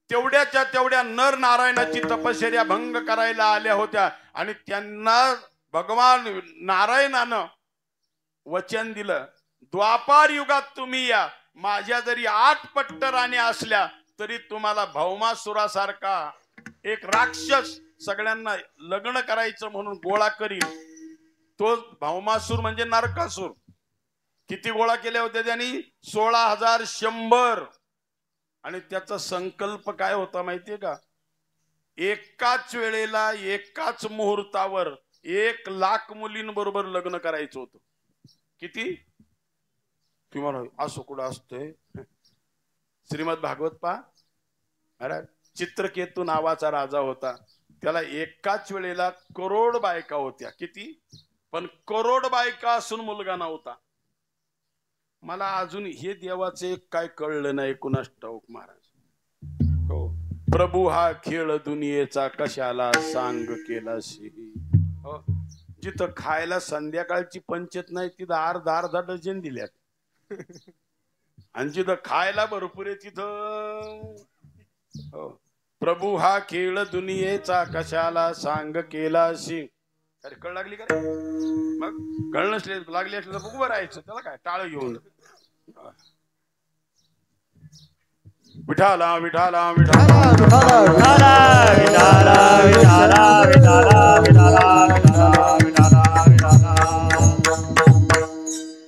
तेवढ्याच्या तेवढ्या नर नारायणाची तपश्चर्या भंग करायला आल्या होत्या. आणि त्यांना भगवान नारायणानं वचन दिलं, द्वापार युगात तुम्ही या. माझ्या जरी 8 पट्ट राण्या असल्या तरी तुम्हाला भौमासुरासारखा एक राक्षस सगळ्यांना लग्न करायचं म्हणून गोळा करील. तो भौमासूर म्हणजे नरकासूर. किती गोळा केल्या होत्या त्यांनी? 16,100. आणि त्याचा संकल्प काय होता माहितीये का? एकाच वेळेला एकाच मुहूर्तावर 1,00,000 मुलींबरोबर लग्न करायचं होतं. किती? तुम्हाला असं कुठं असतंय? श्रीमद भागवत पहा. अरे चित्रकेतू नावाचा राजा होता, त्याला एकाच वेळेला करोड बायका होत्या. किती? पण करोड बायका असून मुलगा नव्हता. मला अजून हे देवाचे काय कळलं नाही, कुणास ठाऊक महाराज. हो, प्रभू हा खेळ दुनियेचा कशाला सांग केलाशी. हो, जिथं खायला संध्याकाळची पंचत नाही तिथं अर्धा डझन दिल्यात. आणि जिथं खायला भरपूर आहे तिथं. हो, प्रभू हा खेळ दुनियेचा कशाला सांग केलाशी. अरे कळ लागली का रे? मग कळ नसले लागली असले तर उभं राहायचं, त्याला काय टाळ घेऊन. विठाला विठाला विठाला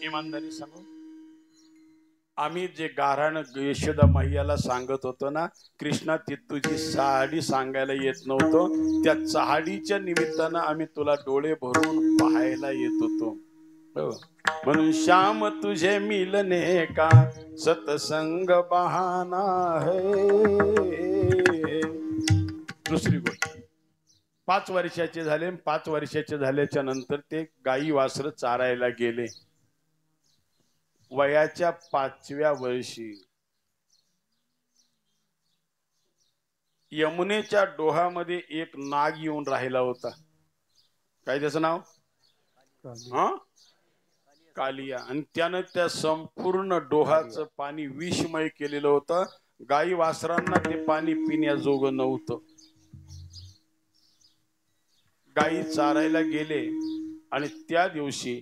इमानदारी सांगू, आम्ही जे गाराण यशोदा मैयाला सांगत होतो ना, कृष्णा ती तुझी साडी सांगायला येत नव्हतं, त्या साडीच्या निमित्तानं आम्ही तुला डोळे भरून पाहायला येत होतो. म्हणून श्याम तुझे मिलने का सतसंग बहाना है. दुसरी गोष्ट, 5 वर्षाचे झाले. 5 वर्षाचे झाल्याच्या नंतर ते गाई वासर चारायला गेले. वयाच्या 5व्या वर्षी यमुनेच्या डोहामध्ये एक नाग येऊन राहिला होता. काय त्याचं नाव? कालिया. आणि त्यानं त्या संपूर्ण डोहाचं पाणी विषमय केलेलं होतं. गाई वासरांना ते पाणी पिण्याजोगं नव्हतं. गाई चारायला गेले आणि त्या दिवशी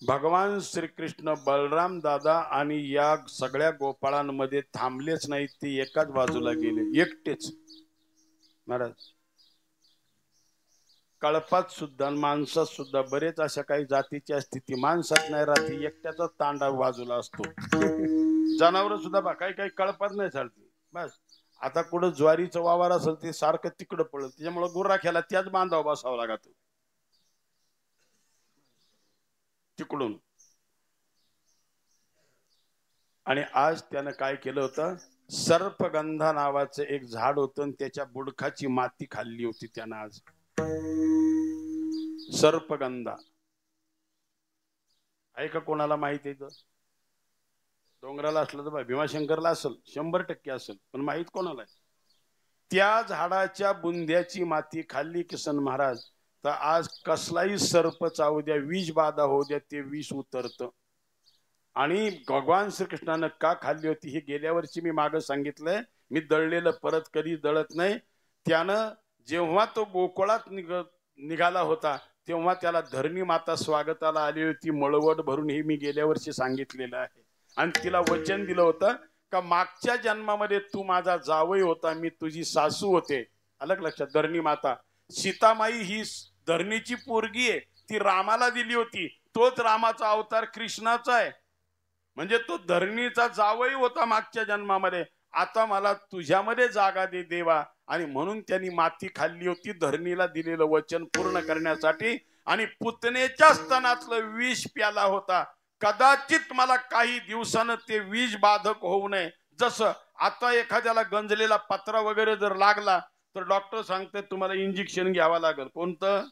भगवान श्रीकृष्ण बलराम दादा आणि या सगळ्या गोपाळांमध्ये थांबलेच नाहीत. ते एकाच बाजूला गेले एकटेच. महाराज, कळपात सुद्धा माणसात सुद्धा बरेच अशा काही जातीच्या स्थिती माणसात नाही राहते. एकट्याचा तांडा बाजूला असतो. जनावर सुद्धा बा काही काही कळपात नाही चालते. बस आता कुठं ज्वारीचं वावर असेल ते सारखं तिकडं पडलं, त्याच्यामुळे गुर्राख्याला त्याच बांधावं बसावं लागत तिकडून. आणि आज त्यानं काय केलं होतं, सर्पगंधा नावाचं एक झाड होतं आणि त्याच्या बुडखाची माती खाल्ली होती त्यानं. आज सर्पगंधा आहे का कोणाला माहित आहे? डोंगराला असलं तर भीमाशंकरला असेल, 100% असेल, पण माहित कोणाला आहे? त्या झाडाच्या बुंद्याची माती खाल्ली किसन महाराज तर आज कसलाही सर्प चावू द्या, विष बाधा होऊ द्या, ते विष उतरतं. आणि भगवान श्रीकृष्णानं का खाल्ली होती हे गेल्या वर्षी मी मागं सांगितलंय. मी दळलेलं परत कधी दळत नाही. त्यानं जेव्हा तो गोकुळात निघाला होता तेव्हा त्याला धरणी माता स्वागताला आली होती मळवट भरून, हे मी गेल्या वर्षी सांगितलेलं आहे. आणि तिला वचन दिलं होतं का मागच्या जन्मामध्ये तू माझा जावई होता, मी तुझी सासू होते. अलग लक्षात. धरणी माता सीतामाई ही धरणीची पोरगी आहे, ती रामाला दिली होती. तोच रामाचा अवतार कृष्णाचा आहे. म्हणजे तो धरणीचा जावई होता मागच्या जन्मामध्ये. आता मला तुझ्यामध्ये जागा दे देवा. आणि म्हणून त्यांनी माती खाल्ली होती धरणीला दिलेलं वचन पूर्ण करण्यासाठी. आणि पुतनेच्या स्तनातलं विष प्याला होता. कदाचित मला काही दिवसानं ते विष बाधक होऊ नये. जसं आता एखाद्याला गंजलेला पत्रा वगैरे जर लागला तर डॉक्टर सांगते तुम्हाला इंजेक्शन घ्यावं लागेल. कोणतं?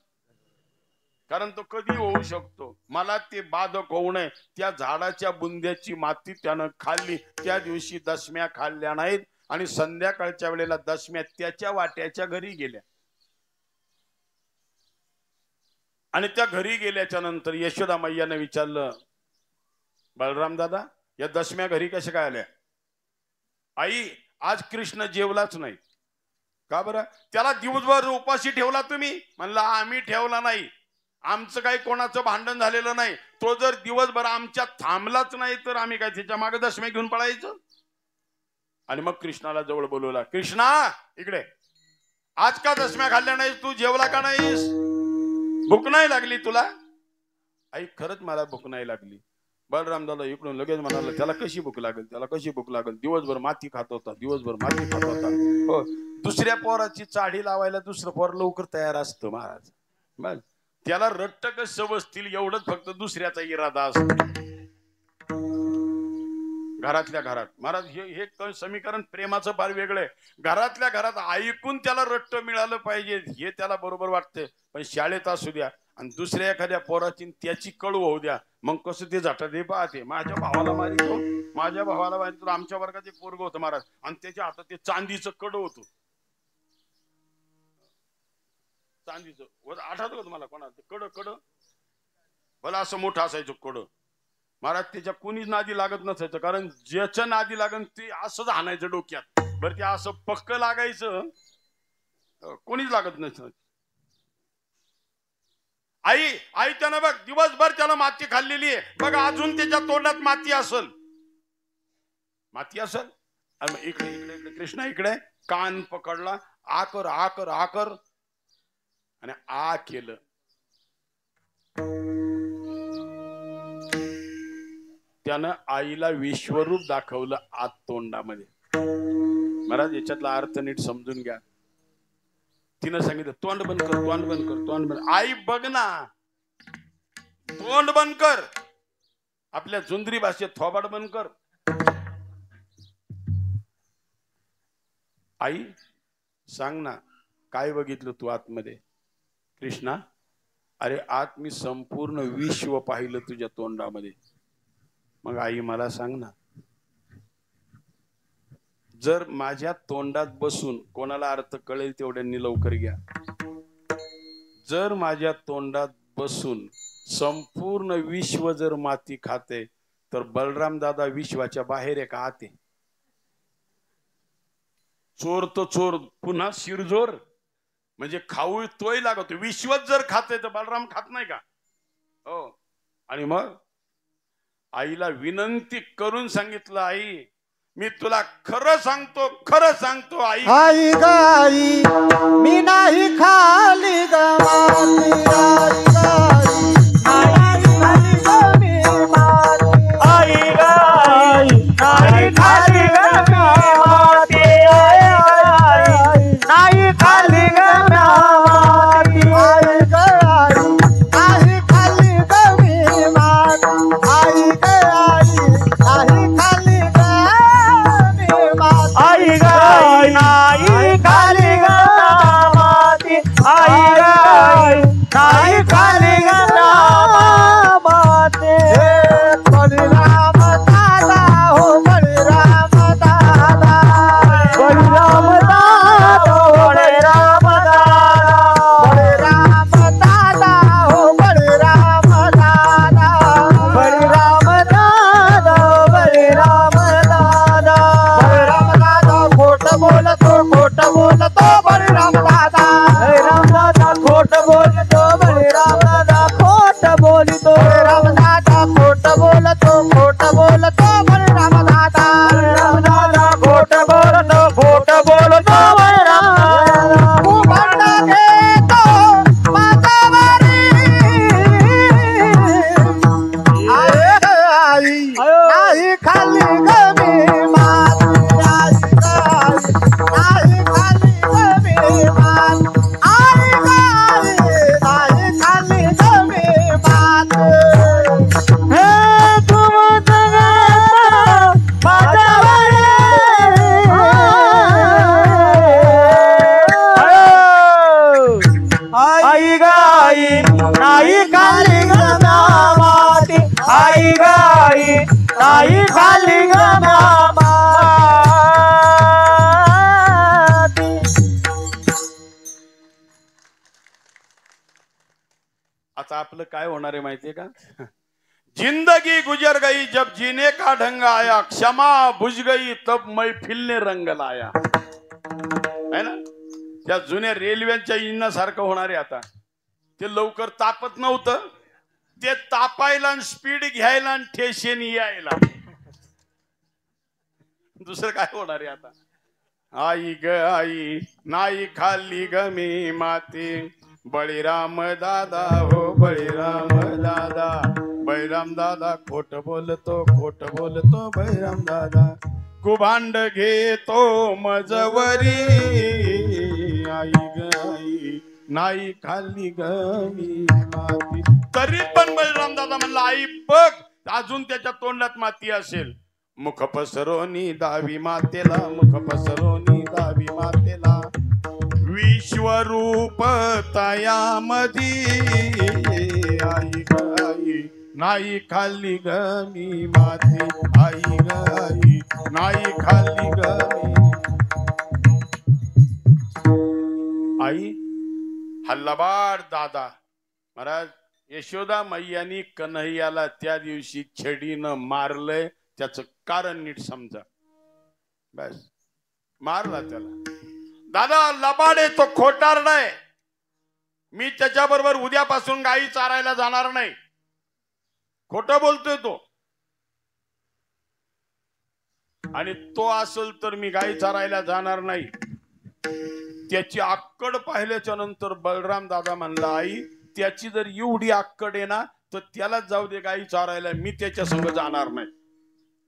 कारण तो कधी होऊ शकतो. मला ते बाधक होऊ नये. त्या झाडाच्या बुंद्याची माती त्यानं खाल्ली. त्या दिवशी दशम्या खाल्ल्या नाहीत आणि संध्याकाळच्या वेळेला दशम्या त्याच्या वाट्याच्या घरी गेल्या. आणि त्या घरी गेल्याच्या नंतर यशोदा मैयाने विचारलं, बलराम दादा या दशम्या घरी कशा काय आल्या? आई आज कृष्ण जेवलाच नाही. का बरं? त्याला दिवसभर उपाशी ठेवला तुम्ही? म्हणलं आम्ही ठेवला नाही, आमचं काही कोणाचं भांडण झालेलं नाही. तो जर दिवसभर आमच्या थांबलाच नाही तर आम्ही काय त्याच्या मागे दशम्या घेऊन पळायचं? आणि मग कृष्णाला जवळ बोलवला, कृष्णा इकडे, आज का दशम्या खाल्ल्या नाहीस तू? जेवला का नाहीस? भूक नाही लागली तुला? आई खरंच मला भूक नाही लागली. बलराम दादा इकडून लगेच म्हणाला, त्याला कशी भूक लागेल, त्याला कशी भूक लागेल? दिवसभर माती खात होता, दिवसभर माती खात होता. हो, दुसऱ्या पोराची चाडी लावायला दुसरं पोर लवकर तयार असतं महाराज. बघ त्याला रट्ट कसं बसतील एवढंच फक्त दुसऱ्याचा इरादा असतो. घरातल्या घरात महाराज हे समीकरण प्रेमाचं फार वेगळं आहे. घरातल्या घरात ऐकून त्याला रट्ट मिळालं पाहिजे हे त्याला बरोबर वाटते, पण शाळेत असू द्या आणि दुसऱ्या एखाद्या पोराची त्याची कळू होऊ द्या, मग कसं ते झटत हे पाहते. माझ्या भावाला मारितो, माझ्या भावाला मारितो. आमच्या वर्गात एक पोरग होतं महाराज आणि त्याच्या हातात ते चांदीचं कडं होतं. चांदीचं आठवतं का तुम्हाला? कोणाचं कडं? कडं भला असं मोठं असायचं कडं महाराज. त्याच्या कोणीच नादी लागत नसायचं, कारण ज्याच्या नादी लागन ते असंच हाणायचं डोक्यात. बरं ते असं पक्क लागायचं, कोणीच लागत नसायचं. आई त्यानं बघ दिवसभर त्याला माती खाल्लेली आहे, बघ अजून त्याच्या तोंडात माती असल. इकडे इकडे इकडे कृष्णा इकडे कान पकडला, आकर आकर आकर आणि आ केलं. त्यानं आईला विश्वरूप दाखवलं आत तोंडामध्ये. महाराज याच्यातला अर्थ नीट समजून घ्या. तिनं सांगितलं तोंड बंद कर, तोंड बंद कर, तोंड बंद. आई बघ ना, तोंड बंद कर. आपल्या जुंदरी भाषेत थोबाड बंद कर. आई सांग ना काय बघितलं तू आतमध्ये? कृष्णा अरे आत मी संपूर्ण विश्व पाहिलं तुझ्या तोंडामध्ये. मग आई मला सांग ना, जर माझ्या तोंडात बसून, कोणाला अर्थ कळेल तेवढ्यांनी लवकर घ्या, जर माझ्या तोंडात बसून संपूर्ण विश्व जर माती खाते तर बलराम दादा विश्वाच्या बाहेर आहे का आते? चोर तो चोर पुन्हा शिरजोर, म्हणजे खाऊ तोय लागतो. विश्वच जर खाते तर बलराम खात नाही का? हो. आणि मग आईला विनंती करून सांगितलं, आई मी तुला खरं सांगतो, खरं सांगतो आई. आई गाई मी नाही खाली ग माती, आई गाई नाही खाली ग मी माती, आई गाई नाही खाली ग माती, नाही खाली ग माती, आई गाई नाही खाली ग मी माती, आई गाई नाही खाली ग मी माती, आई गाई नाही खाली ग माती, आई गाई नाही खाली ग खाली गमा माती. आता आपलं काय होणार आहे माहितीये का? जिंदगी गुजर गई जब जीने का ढंग आया, क्षमा बुझ गई तब मैफिल ने रंग लाया. है ना? त्या जुन्या रेल्वेच्या इंजिनासारखं होणार आहे आता. ते लवकर तापत नव्हतं, ते तापायला आणि स्पीड घ्यायला आणि ठेशेन यायला. दुसरं काय होणार आहे आता? आई ग आई नाही खाल्ली ग मी माती, बळीराम दादा हो बळीराम दादा. बळीराम दादा खोट बोलतो बळीराम दादा. कुभांड घेतो मजवरी, आई ग आई नाही खाल्ली ग मी माती. तरी पण बळीराम दादा म्हणला आई बघ अजून त्याच्या तोंडात माती असेल. मुख पसरोनी दावी मातेला, मुख पसरोनी दावी मातेला. विश्वरूप तयामधी, आई ग आई नाही खाल्ली ग मी माती, आई ग आई नाही खाल्ली ग मी. आई हल्लाबार दादा. महाराज यशोदा मैयानी कन्हैयाला त्या दिवशी छडीनं मारलंय, त्याचं कारण नीट समजा. बस मारला त्याला. दादा लबाडे तो खोटार नाही. मी त्याच्याबरोबर उद्यापासून गाई चारायला जाणार नाही. खोटं बोलतोय तो. आणि तो असेल तर मी गाई चारायला जाणार नाही. त्याची आक्कड पाहिल्याच्या नंतर बलराम दादा म्हणला आई त्याची जर एवढी आक्कड आहे ना तर त्यालाच जाऊ दे गाई चारायला, मी त्याच्या संग जाणार नाही.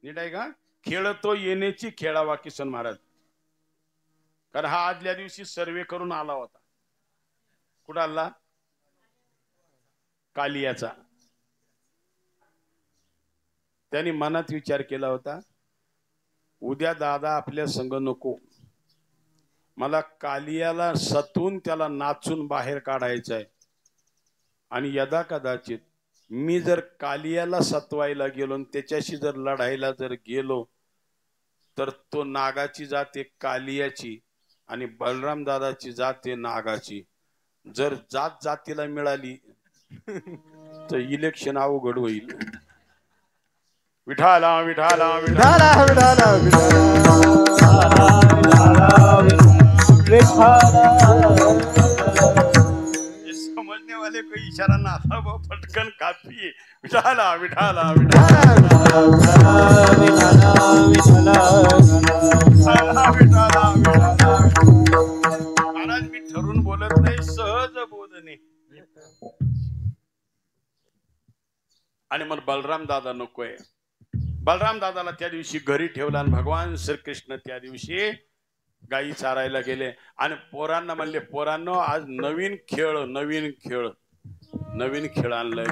नीट आहे का? खेळतो येण्याची खेळावा किसन महाराज. कारण हा आदल्या दिवशी सर्वे करून आला होता. कुठं आला? कालियाचा. त्यांनी मनात विचार केला होता उद्या दादा आपल्या संग नको, मला कालियाला सतून त्याला नाचून बाहेर काढायचं आहे. आणि यदा कदाचित मी जर कालियाला सतवायला गेलो आणि त्याच्याशी जर लढायला जर गेलो तर तो नागाची जाते कालियाची आणि बलराम दादाची जाते नागाची. जर जात जातीला मिळाली तर इलेक्शन अवघड होईल. विठाला विठाला विठाला विठाला समझने वाले कोई इशारा ना था वो फटकन काफी है. विठाला विठाला विठाला महाराज मी ठरून बोलत नाही, सहज बोलणे. आणि मला बलराम दादा नकोय. बलराम दादाला त्या दिवशी घरी ठेवला आणि भगवान श्रीकृष्ण त्या दिवशी गाई चारायला गेले. आणि पोरांना म्हणले पोरांनो आज नवीन खेळ आणलाय.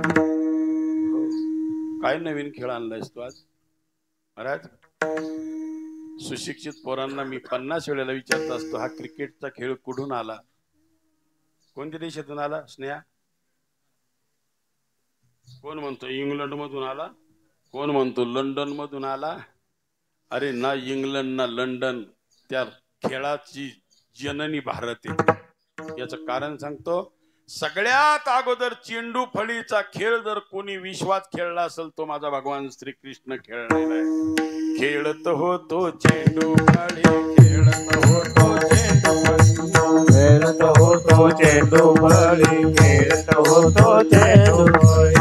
काय नवीन खेळ आणलायस तू आज? महाराज सुशिक्षित पोरांना मी 50 वेळेला विचारत असतो हा क्रिकेटचा खेळ कुठून आला, कोणत्या देशातून आला? स्नेहा कोण म्हणतो इंग्लंड मधून आला, कोण म्हणतो लंडन मधून आला. अरे ना इंग्लंड ना लंडन, त्या खेळाची जननी भारत आहे. याचं कारण सांगतो. सगळ्यात अगोदर चेंडू फळीचा खेळ जर कोणी विश्वात खेळला असेल तो माझा भगवान श्रीकृष्ण खेळलेला आहे. खेळत होतो चेंडू फळी, खेळत होतो चेंडू फळी, खेळत होतो चेंडू फळी, खेळत होतो चेंडू फळी.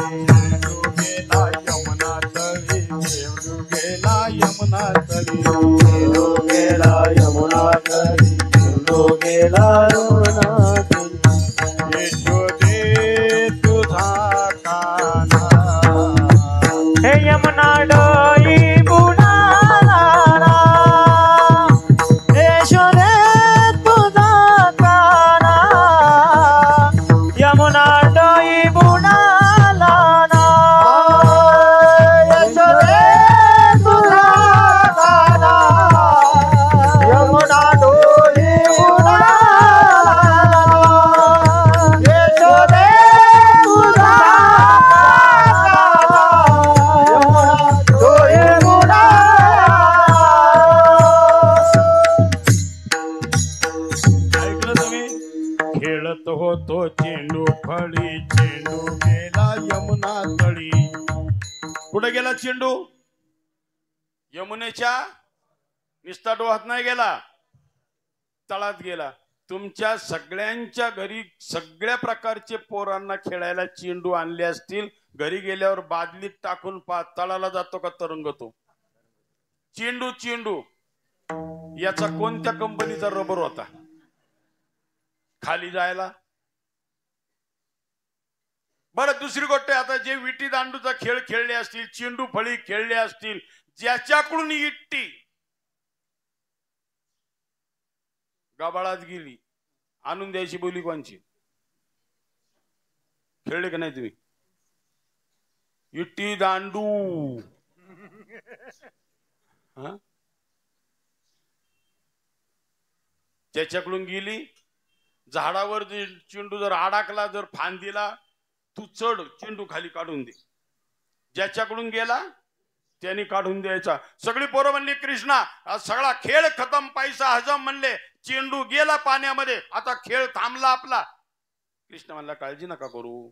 यमुना तळी, चेंडू गेला यमुना तळी, चेंडू गेला यमुना तळी. यशोदे तुझा काना, हे यमुना डोई बुडाला, यशोदे तुझा काना, यमुना डोई बुडाला ना. यशोदे तुझा काना, यमुना डोई बुडाला गेला चेंडू? यमुनेच्या निस्ता डोहात नाही गेला, तळात गेला. तुमच्या सगळ्यांच्या घरी सगळ्या प्रकारचे पोरांना खेळायला चेंडू आणले असतील, घरी गेल्यावर बादलीत टाकून तळाला जातो का तरंगतो? चेंडू चेंडू याचा कोणत्या कंपनीचा रबर होता खाली जायला? बरं, दुसरी गोष्ट, आता जे विटी दांडूचा खेळ खेळले असतील, चेंडू फळी खेळले असतील, ज्याच्याकडून इट्टी गाबाळात गेली, आणून द्यायची बोली कोणची? खेळले का नाही तुम्ही? इट्टी दांडू. ज्याच्याकडून गेली, झाडावर चेंडू जर अडकला, जर फांदीला, तू चढ, चेंडू खाली काढून दे. ज्याच्याकडून गेला त्यांनी काढून द्यायचा. सगळी पोरं म्हणली कृष्णा सगळा खेळ खतम, पैसा हजम म्हणले, चेंडू गेला पाण्यामध्ये, आता खेळ थांबला आपला. कृष्ण म्हणला काळजी नका करू,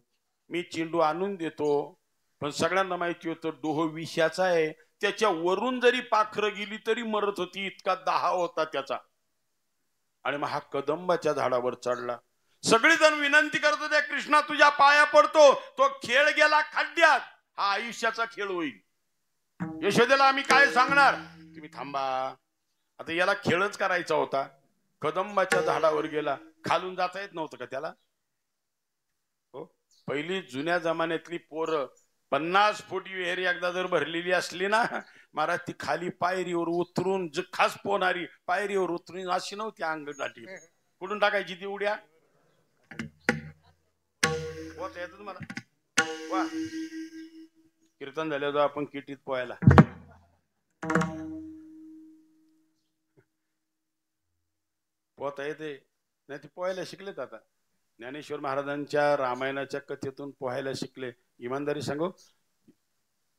मी चेंडू आणून देतो, पण सगळ्यांना माहिती होतं डोह विषाचा आहे, त्याच्या वरून जरी पाखरं गेली तरी मरत होती, इतका दाह होता त्याचा. आणि मग हा कदंबाच्या झाडावर चढला. सगळीजण विनंती करत होते कृष्णा तुझ्या पाया पडतो, तो खेळ गेला खड्ड्यात, हा आयुष्याचा खेळ होईल. यशोदेला आम्ही काय सांगणार? तुम्ही थांबा, आता याला खेळच करायचा होता. कदंबाच्या झाडावर गेला, खालून जाता येत नव्हतं का त्याला? हो, पहिली जुन्या जमान्यातली पोरं 50 फूट विहीर एकदा जर भरलेली असली ना महाराज, ती खाली पायरीवर उतरून खास पोहणारी, पायरीवर उतरून अशी नव्हती अंग गाठी, कुठून टाकायची ती उड्या? येत तुम्हाला वा, कीर्तन झाल्यावर आपण किटीत पोहायला. पोहता येते नाही, ते पोहायला शिकलेत. आता ज्ञानेश्वर महाराजांच्या रामायणाच्या कथेतून पोहायला शिकले. इमानदारी सांगू,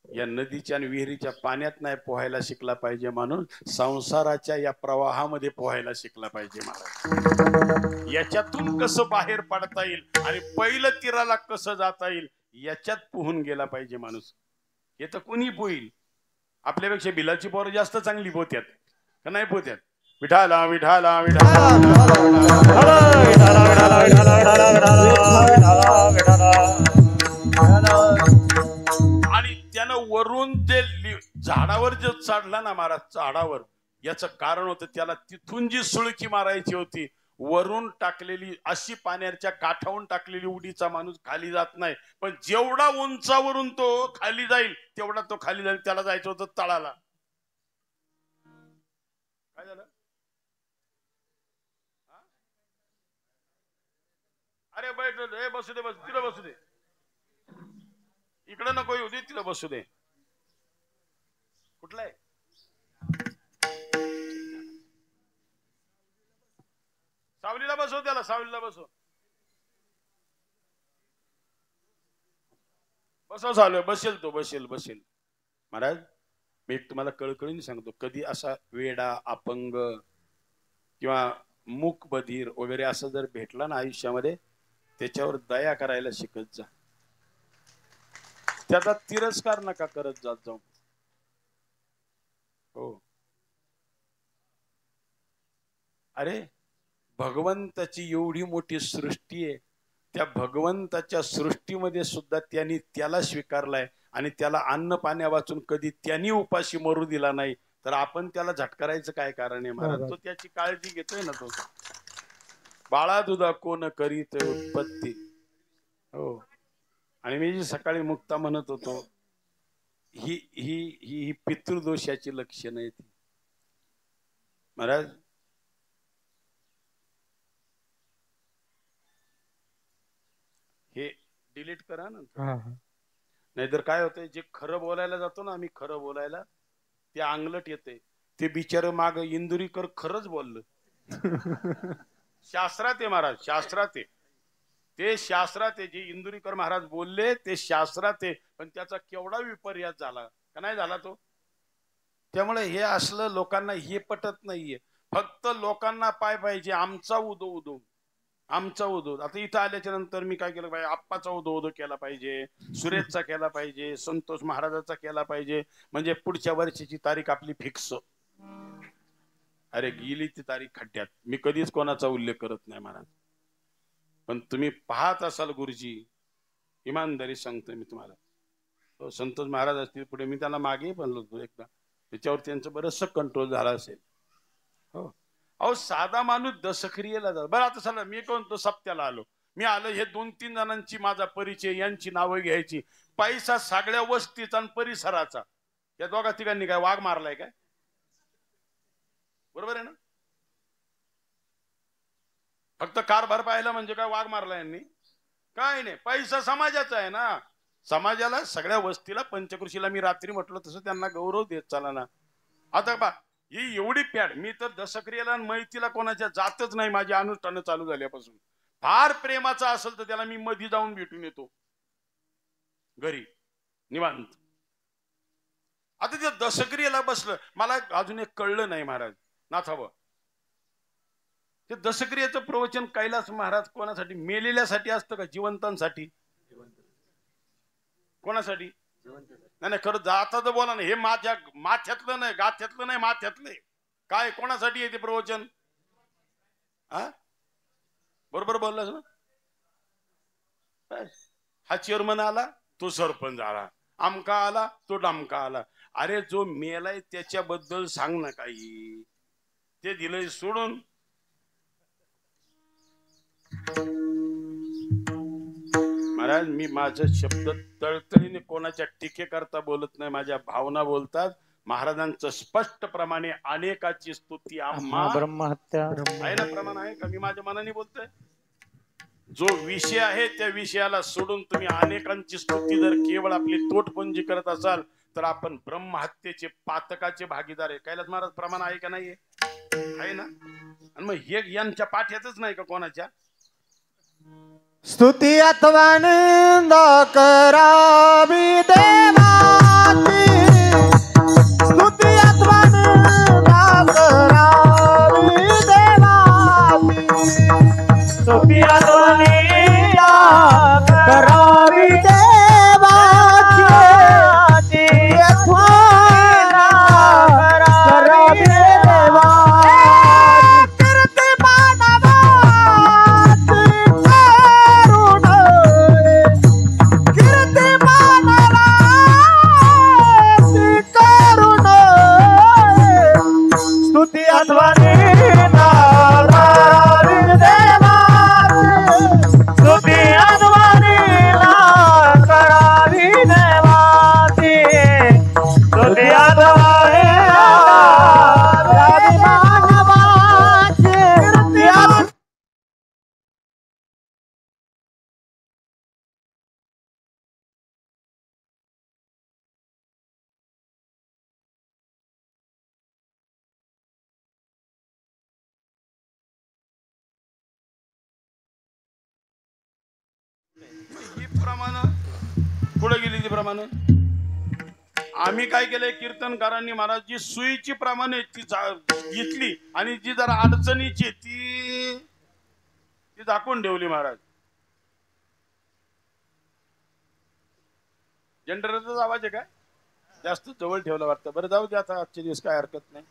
या नदीच्या आणि विहिरीच्या पाण्यात नाही पोहायला शिकला पाहिजे माणूस, संसाराच्या या प्रवाहामध्ये पोहायला शिकला पाहिजे महाराज. याच्यातून कसं बाहेर पडता येईल आणि पहिलं तीराला कसं जाता येईल याच्यात पोहून गेला पाहिजे माणूस. हे तर कोणी पोहील, आपल्यापेक्षा बिलाची पोरं जास्त चांगली पोहत्यात का नाही पोहत्यात? विठाला विठाला विठाला आणि त्यानं वरून ते झाडावर जे चढला ना महाराज, झाडावर, याचं कारण होतं त्याला तिथून जी सुळकी मारायची होती, वरून टाकलेली अशी पाण्याच्या काठावून टाकलेली उडीचा माणूस खाली जात नाही, पण जेवढा उंचावरून तो खाली जाईल तेवढा तो खाली जाईल. त्याला जायचं होतं तळाला. काय झालं? अरे बैठ, बसू दे, तिला बसू दे, इकडे नको येऊ दे, तिला बसू दे. कुठला आहे? सावलीला बसव त्याला, सावलीला बसव, बसव सावली, बसेल तो, बसेल बसेल. महाराज मी एक तुम्हाला कळकळीने सांगतो, कधी असा वेडा, अपंग किंवा मूक बधीर वगैरे असं जर भेटला ना आयुष्यामध्ये, त्याच्यावर दया करायला शिकत जा, त्याचा तिरस्कार नका करत जात जाऊ. हो, अरे भगवंताची एवढी मोठी सृष्टी आहे, त्या भगवंताच्या सृष्टीमध्ये सुद्धा त्यांनी त्याला स्वीकारलाय आणि त्याला अन्न पाण्या वाचून कधी त्यांनी उपाशी मरू दिला नाही, तर आपण त्याला झटकारायचं काय कारण आहे महाराज? तो त्याची काळजी घेतोय ना. तो बाळा दुधा कोण करीत उत्पत्ती. हो, आणि मी जी सकाळी मुक्ता म्हणत होतो, ही ही ही पितृदोषाची लक्षण आहे ती महाराज. हे डिलीट करा ना, नाहीतर काय होतंय, जे खरं बोलायला जातो ना आम्ही, खरं बोलायला, ते अंगलट येते. ते बिचार माग इंदुरीकर खरंच बोललं. शास्त्रात आहे महाराज, शास्त्रात आहे ते, शास्त्रात आहे. जे इंदुरीकर महाराज बोलले ते शास्त्रात आहे, पण त्याचा केवढा विपर्यास झाला का नाही झाला तो. त्यामुळे हे असलं लोकांना हे पटत नाहीये. फक्त लोकांना पाय पाहिजे, आमचा उदो उदो, आमचा उदो आता इथं आल्याच्या नंतर मी काय केलं पाहिजे, आप्पाचा उदो केला पाहिजे, सुरेशचा केला पाहिजे, संतोष महाराजाचा केला पाहिजे, म्हणजे पुढच्या वर्षीची तारीख आपली फिक्स. अरे गेली ती तारीख खड्ड्यात. मी कधीच कोणाचा उल्लेख करत नाही महाराज, पण तुम्ही पाहत असाल गुरुजी, इमानदारी सांगतोय मी तुम्हाला, संतोष महाराज असतील पुढे, मी त्यांना मागे बनलो होतो एकदा, त्याच्यावर त्यांचं बरंचसं कंट्रोल झाला असेल. हो अहो साधा माणूस दशक्रियेला जातो. बरं आता चला मी कोणतो सप्त्याला आलो, मी आलो हे 2-3 जणांची माझा परिचय, यांची नावं घ्यायची, पैसा सगळ्या वस्तीचा आणि परिसराचा. या दोघा तिघांनी काय वाघ मारलाय काय? बरोबर आहे ना? फक्त कारभार पाहिला म्हणजे काय वाघ मारला यांनी? काय नाही, पैसा समाजाचा आहे ना, समाजाला सगळ्या वस्तीला पंचकृषीला मी रात्री म्हटलं तसं त्यांना गौरव देत चाला ना. आता बा ही एवढी पॅड, मी तर दशक्रियेला आणि मैतीला कोणाच्या जातच नाही, माझी अनुष्ठानं चालू झाल्यापासून. फार प्रेमाचा असेल तर त्याला मी मध्ये जाऊन भेटून येतो घरी निवांत. आता ते दशक्रियेला बसलं, मला अजून एक कळलं नाही महाराज नाथावं, ते दशक्रियेचं प्रवचन कैलास महाराज कोणासाठी, मेलेल्यासाठी असतं का जिवंतांसाठी? कोणासाठी? नाही नाही खरं जाता तर बोला ना, हे माझ्या माथ्यातलं नाही, गाथ्यातलं नाही, माथ्यातले काय, कोणासाठी आहे ते प्रवचन? हा बरोबर बोललास ना. हा चेअरमन आला, तो सरपंच आला, आमका आला, तो डमका आला. अरे जो मेलाय त्याच्याबद्दल सांग ना काही, ते दिलंय सोडून. महाराज मी माझं शब्द तळतळीने कोणाच्या टीके करता बोलत नाही, माझ्या भावना बोलतात. महाराजांचं स्पष्ट प्रमाणे अनेकाची स्तुती आम्हा ब्रह्महत्या आहे ना, प्रमाण आहे का? मी माझ्या मनाने बोलतोय. जो विषय आहे त्या विषयाला सोडून तुम्ही अनेकांची स्तुती जर केवळ आपली तोटपुंजी करत असाल तर आपण ब्रह्महत्येचे पातकाचे भागीदार आहे. कैलास महाराज प्रमाण आहे का नाहीये? आहे ना. आणि मग हे यांच्या पाठ्यातच नाही का कोणाच्या? स्तुती अथवा निंदा करावी देवाची, स्तुती अथवा निंदा करावी देवाची, स्तुती अथवा निंदा करावी देवाची, अथवा निंदा करावी देवाची. कीर्ती मानवाची करुण, कीर्ती मानवाची करुण, स्तुती अथवा निंदा करावी देवाची, स्तुती अथवा निंदा करावी देवाची, स्तुती अथवा निंदा करावी मानवाची कीर्ती अथवा. ही प्रमाण पुढे गेली ती प्रमाण. आम्ही काय केलंय, कीर्तनकारांनी महाराज जी सुईची प्रमाणे ती घेतली आणि जी जरा अडचणीची ती दाखवून ठेवली महाराज. जनरेटरचा आवाज आहे काय? जास्त जवळ ठेवला वाटतं. बरं जाऊ दे आता, आजचे दिवस काय हरकत नाही.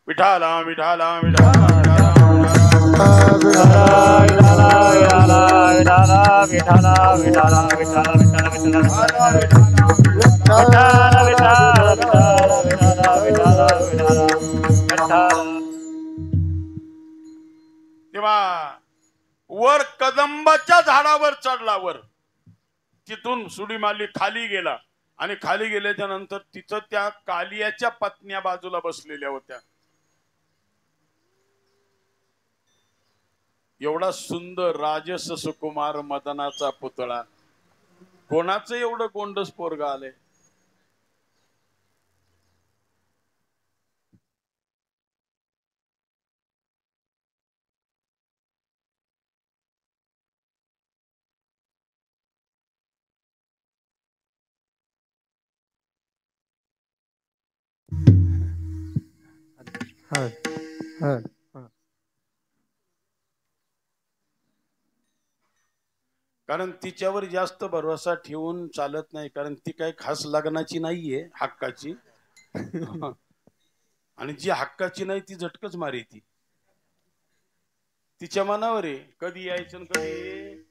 विठाला विठाला विठाला तेव्हा वर कदंबाच्या झाडावर चढला, वर तिथून सुडी मारली, खाली गेला आणि खाली गेल्याच्या नंतर तिथं त्या कालियाच्या पत्न्या बाजूला बसलेल्या होत्या. एवढा सुंदर राजस सुकुमार मदनाचा पुतळा, कोणाचं एवढं गोंडस पोरग आले? हळ हळ कारण तिच्यावर जास्त भरोसा ठेवून चालत नाही, कारण ती काही खास लग्नाची नाहीये, हक्काची. आणि जी हक्काची नाही ती झटकच मारी ती. तिच्या मनावर आहे कधी यायचं कधी.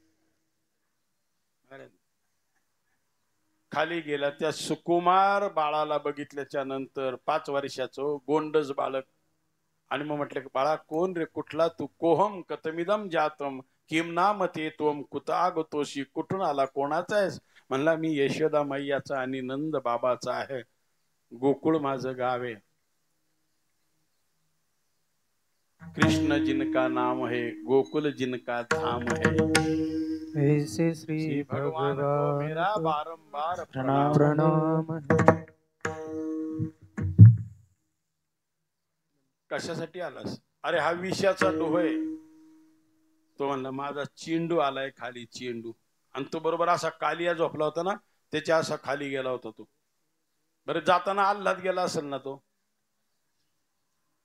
खाली गेला त्या सुकुमार बाळाला बघितल्याच्या नंतर 5 वर्षाचं गोंडस बालक. आणि मग म्हटलं की बाळा कोण रे, कुठला तू? कोहम कतमिदम जातम किम नाम ते त्वम कुत आगतोशी, कुठून आला, कोणाचा आहेस? म्हणला मी यशोदा मैयाचा आणि नंद बाबाचा आहे, गोकुळ माझं गाव आहे. कृष्ण जिनका नाम है, गोकुल जिनका धाम है, ऐसे श्री भगवान को मेरा बारंबार प्रणाम प्रणाम. प्रणाम. कशासाठी आलास? अरे हा विषाचा डोह आहे. तो म्हणला माझा चेंडू आलाय खाली, चेंडू. आणि तो बरोबर असा कालिया झोपला होता ना, त्याच्या असा खाली गेला होता तो. बरं जाताना आल्हाद गेला असेल ना तो,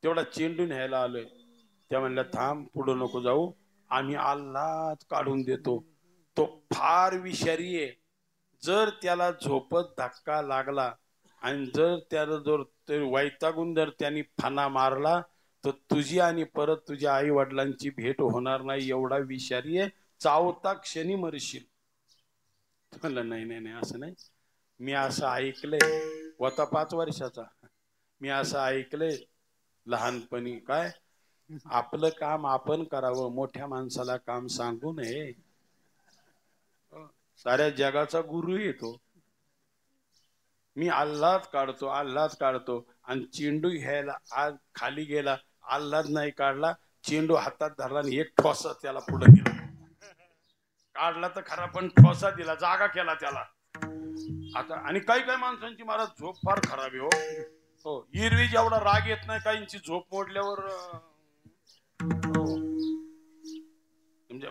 तेवढा चेंडू न्यायला आलोय. त्या म्हणल्या थांब, पुढे नको जाऊ, आम्ही आल्हाद काढून देतो. तो फार विषारी आहे. जर त्याला झोपत धक्का लागला आणि जर त्याला जर वैतागून जर त्यांनी फणा मारला तर तुझी आणि परत तुझ्या आई वडिलांची भेट होणार नाही, एवढा विषारी आहे, चावता क्षणी मरशील. म्हणलं नाही नाही नाही, असं नाही. मी असं ऐकलंय, होता 5 वर्षाचा, मी असं ऐकलंय लहानपणी, काय आपलं काम आपण करावं, मोठ्या माणसाला काम सांगू नये. साऱ्या जगाचा गुरु येतो. मी आल्हाद काढतो, आल्हाद काढतो. आणि चेंडू घ्यायला आज खाली गेला, आल्हाद नाही काढला, चेंडू हातात धरला आणि एक ठोसा त्याला पुढे दिला. काढला तर खरा पण ठोसा दिला, जागा केला त्याला. आता आणि काही काही माणसांची महाराज झोप फार खराब आहे. हो, हिरवी जेवढा राग येत नाही काहींची झोप मोडल्यावर. म्हणजे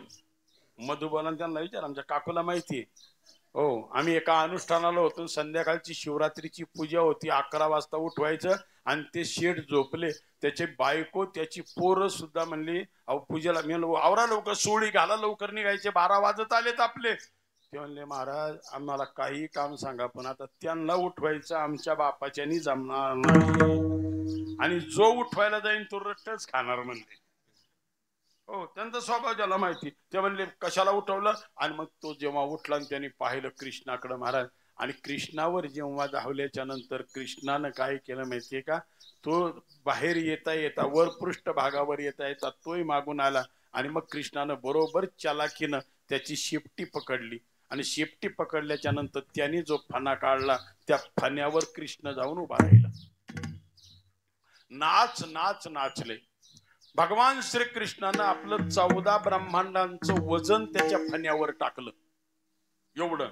मधुबाला त्यांना विचार, आमच्या काकूला माहितीये. हो, आम्ही एका अनुष्ठानाला होतो, संध्याकाळची शिवरात्रीची पूजा होती, 11 वाजता उठवायचं. आणि ते शेठ झोपले, त्याची बायको त्याची पोरं सुद्धा म्हणली अहो पूजेला. मी आवरा लवकर, सोळी घाला, लवकर निघायचे, 12 वाजत आलेत आपले. ते म्हणले महाराज आम्हाला काही काम सांगा, पण आता त्यांना उठवायचं आमच्या बापाच्यानी जमणार नाही, आणि जो उठवायला जाईन तो रट्टच खाणार म्हणले. हो, त्यांचा स्वभाव ज्याला माहिती. ते म्हणले कशाला उठवलं? आणि मग तो जेव्हा उठला आणि त्यांनी पाहिलं कृष्णाकडे महाराज, आणि कृष्णावर जेव्हा धावल्याच्या नंतर कृष्णानं काय केलं माहितीये का? तो बाहेर येता येता, वर पृष्ठभागावर येता येता तोही मागून आला, आणि मग कृष्णानं बरोबर चालाखीनं त्याची शेपटी पकडली. आणि शेपटी पकडल्याच्या नंतर त्यांनी जो फणा काढला त्या फण्यावर कृष्ण जाऊन उभा राहिला. नाच नाच नाचले. भगवान श्रीकृष्णानं आपलं 14 ब्रह्मांडांचं वजन त्याच्या फण्यावर टाकलं. एवढं,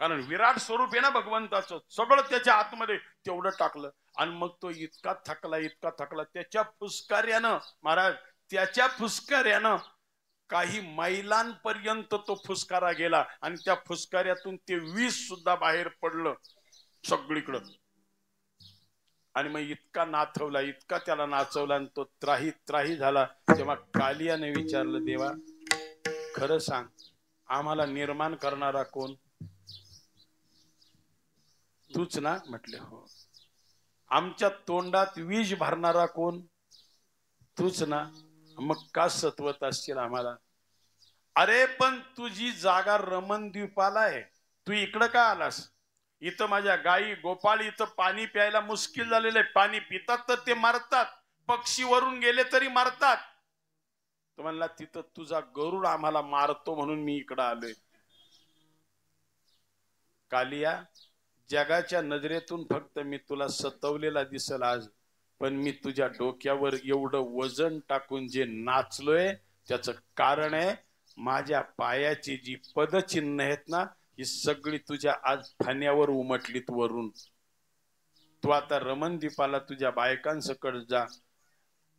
कारण विराट स्वरूप आहे ना भगवंताचं, सगळं त्याच्या आतमध्ये तेवढं टाकलं. आणि मग तो इतका थकला, इतका थकला, त्याच्या फुसकार्यानं महाराज, त्याच्या फुसकार्यानं काही मैलांपर्यंत तो फुसकारा गेला. आणि त्या फुसकार्यातून ते विष सुद्धा बाहेर पडलं सगळीकडं. आणि मग इतका नाचवला, इतका त्याला नाचवला, आणि तो त्राही त्राही झाला. तेव्हा कालियाने विचारलं, देवा खरं सांग, आम्हाला निर्माण करणारा कोण? तूच ना? म्हटले हो. आमच्या तोंडात विष भरणारा कोण? तूच ना? मग का सत्वत असशील आम्हाला? अरे पण तुझी जागा रमण द्वीपाला आहे, तू इकडं का आलास? इथं माझ्या गायी गोपाळ इथं पाणी प्यायला मुश्किल झालेलं आहे, पाणी पितात तर ते मरतात, पक्षी वरून गेले तरी मरतात. तो म्हणला तिथं तुझा गरुड आम्हाला मारतो म्हणून मी इकडं आलोय. कालिया, जगाच्या नजरेतून फक्त मी तुला सतवलेला दिसल आज, पण मी तुझ्या डोक्यावर एवढं वजन टाकून जे नाचलोय त्याचं कारण आहे, माझ्या पायाची जी पदचिन्ह आहेत ना, ही सगळी तुझ्या आज फण्यावर उमटलीत वरून. तू आता रमणद्वीपाला तुझ्या बायकांसकट जा.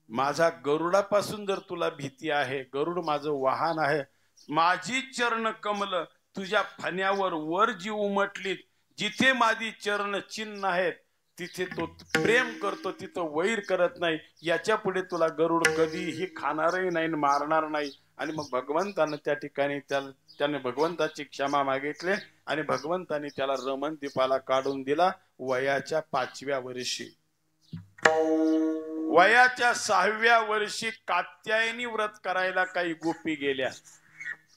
माझा गरुडापासून जर तुला भीती आहे, गरुड माझं वाहन आहे, माझी चरण कमल तुझ्या फण्यावर वर जी उमटलीत, जिथे माझी चरण चिन्ह आहेत तिथे तो प्रेम करतो, तिथं वैर करत नाही. याच्या पुढे तुला गरुड कधीही खाणारही नाही, मारणार नाही. आणि मग भगवंतानं त्या ठिकाणी त्याने भगवंताची क्षमा मागितली आणि भगवंताने त्याला रमणदीपाला काढून दिला वयाच्या 5व्या वर्षी. वयाच्या 6व्या वर्षी कात्यायनी व्रत करायला काही गोपी गेल्या.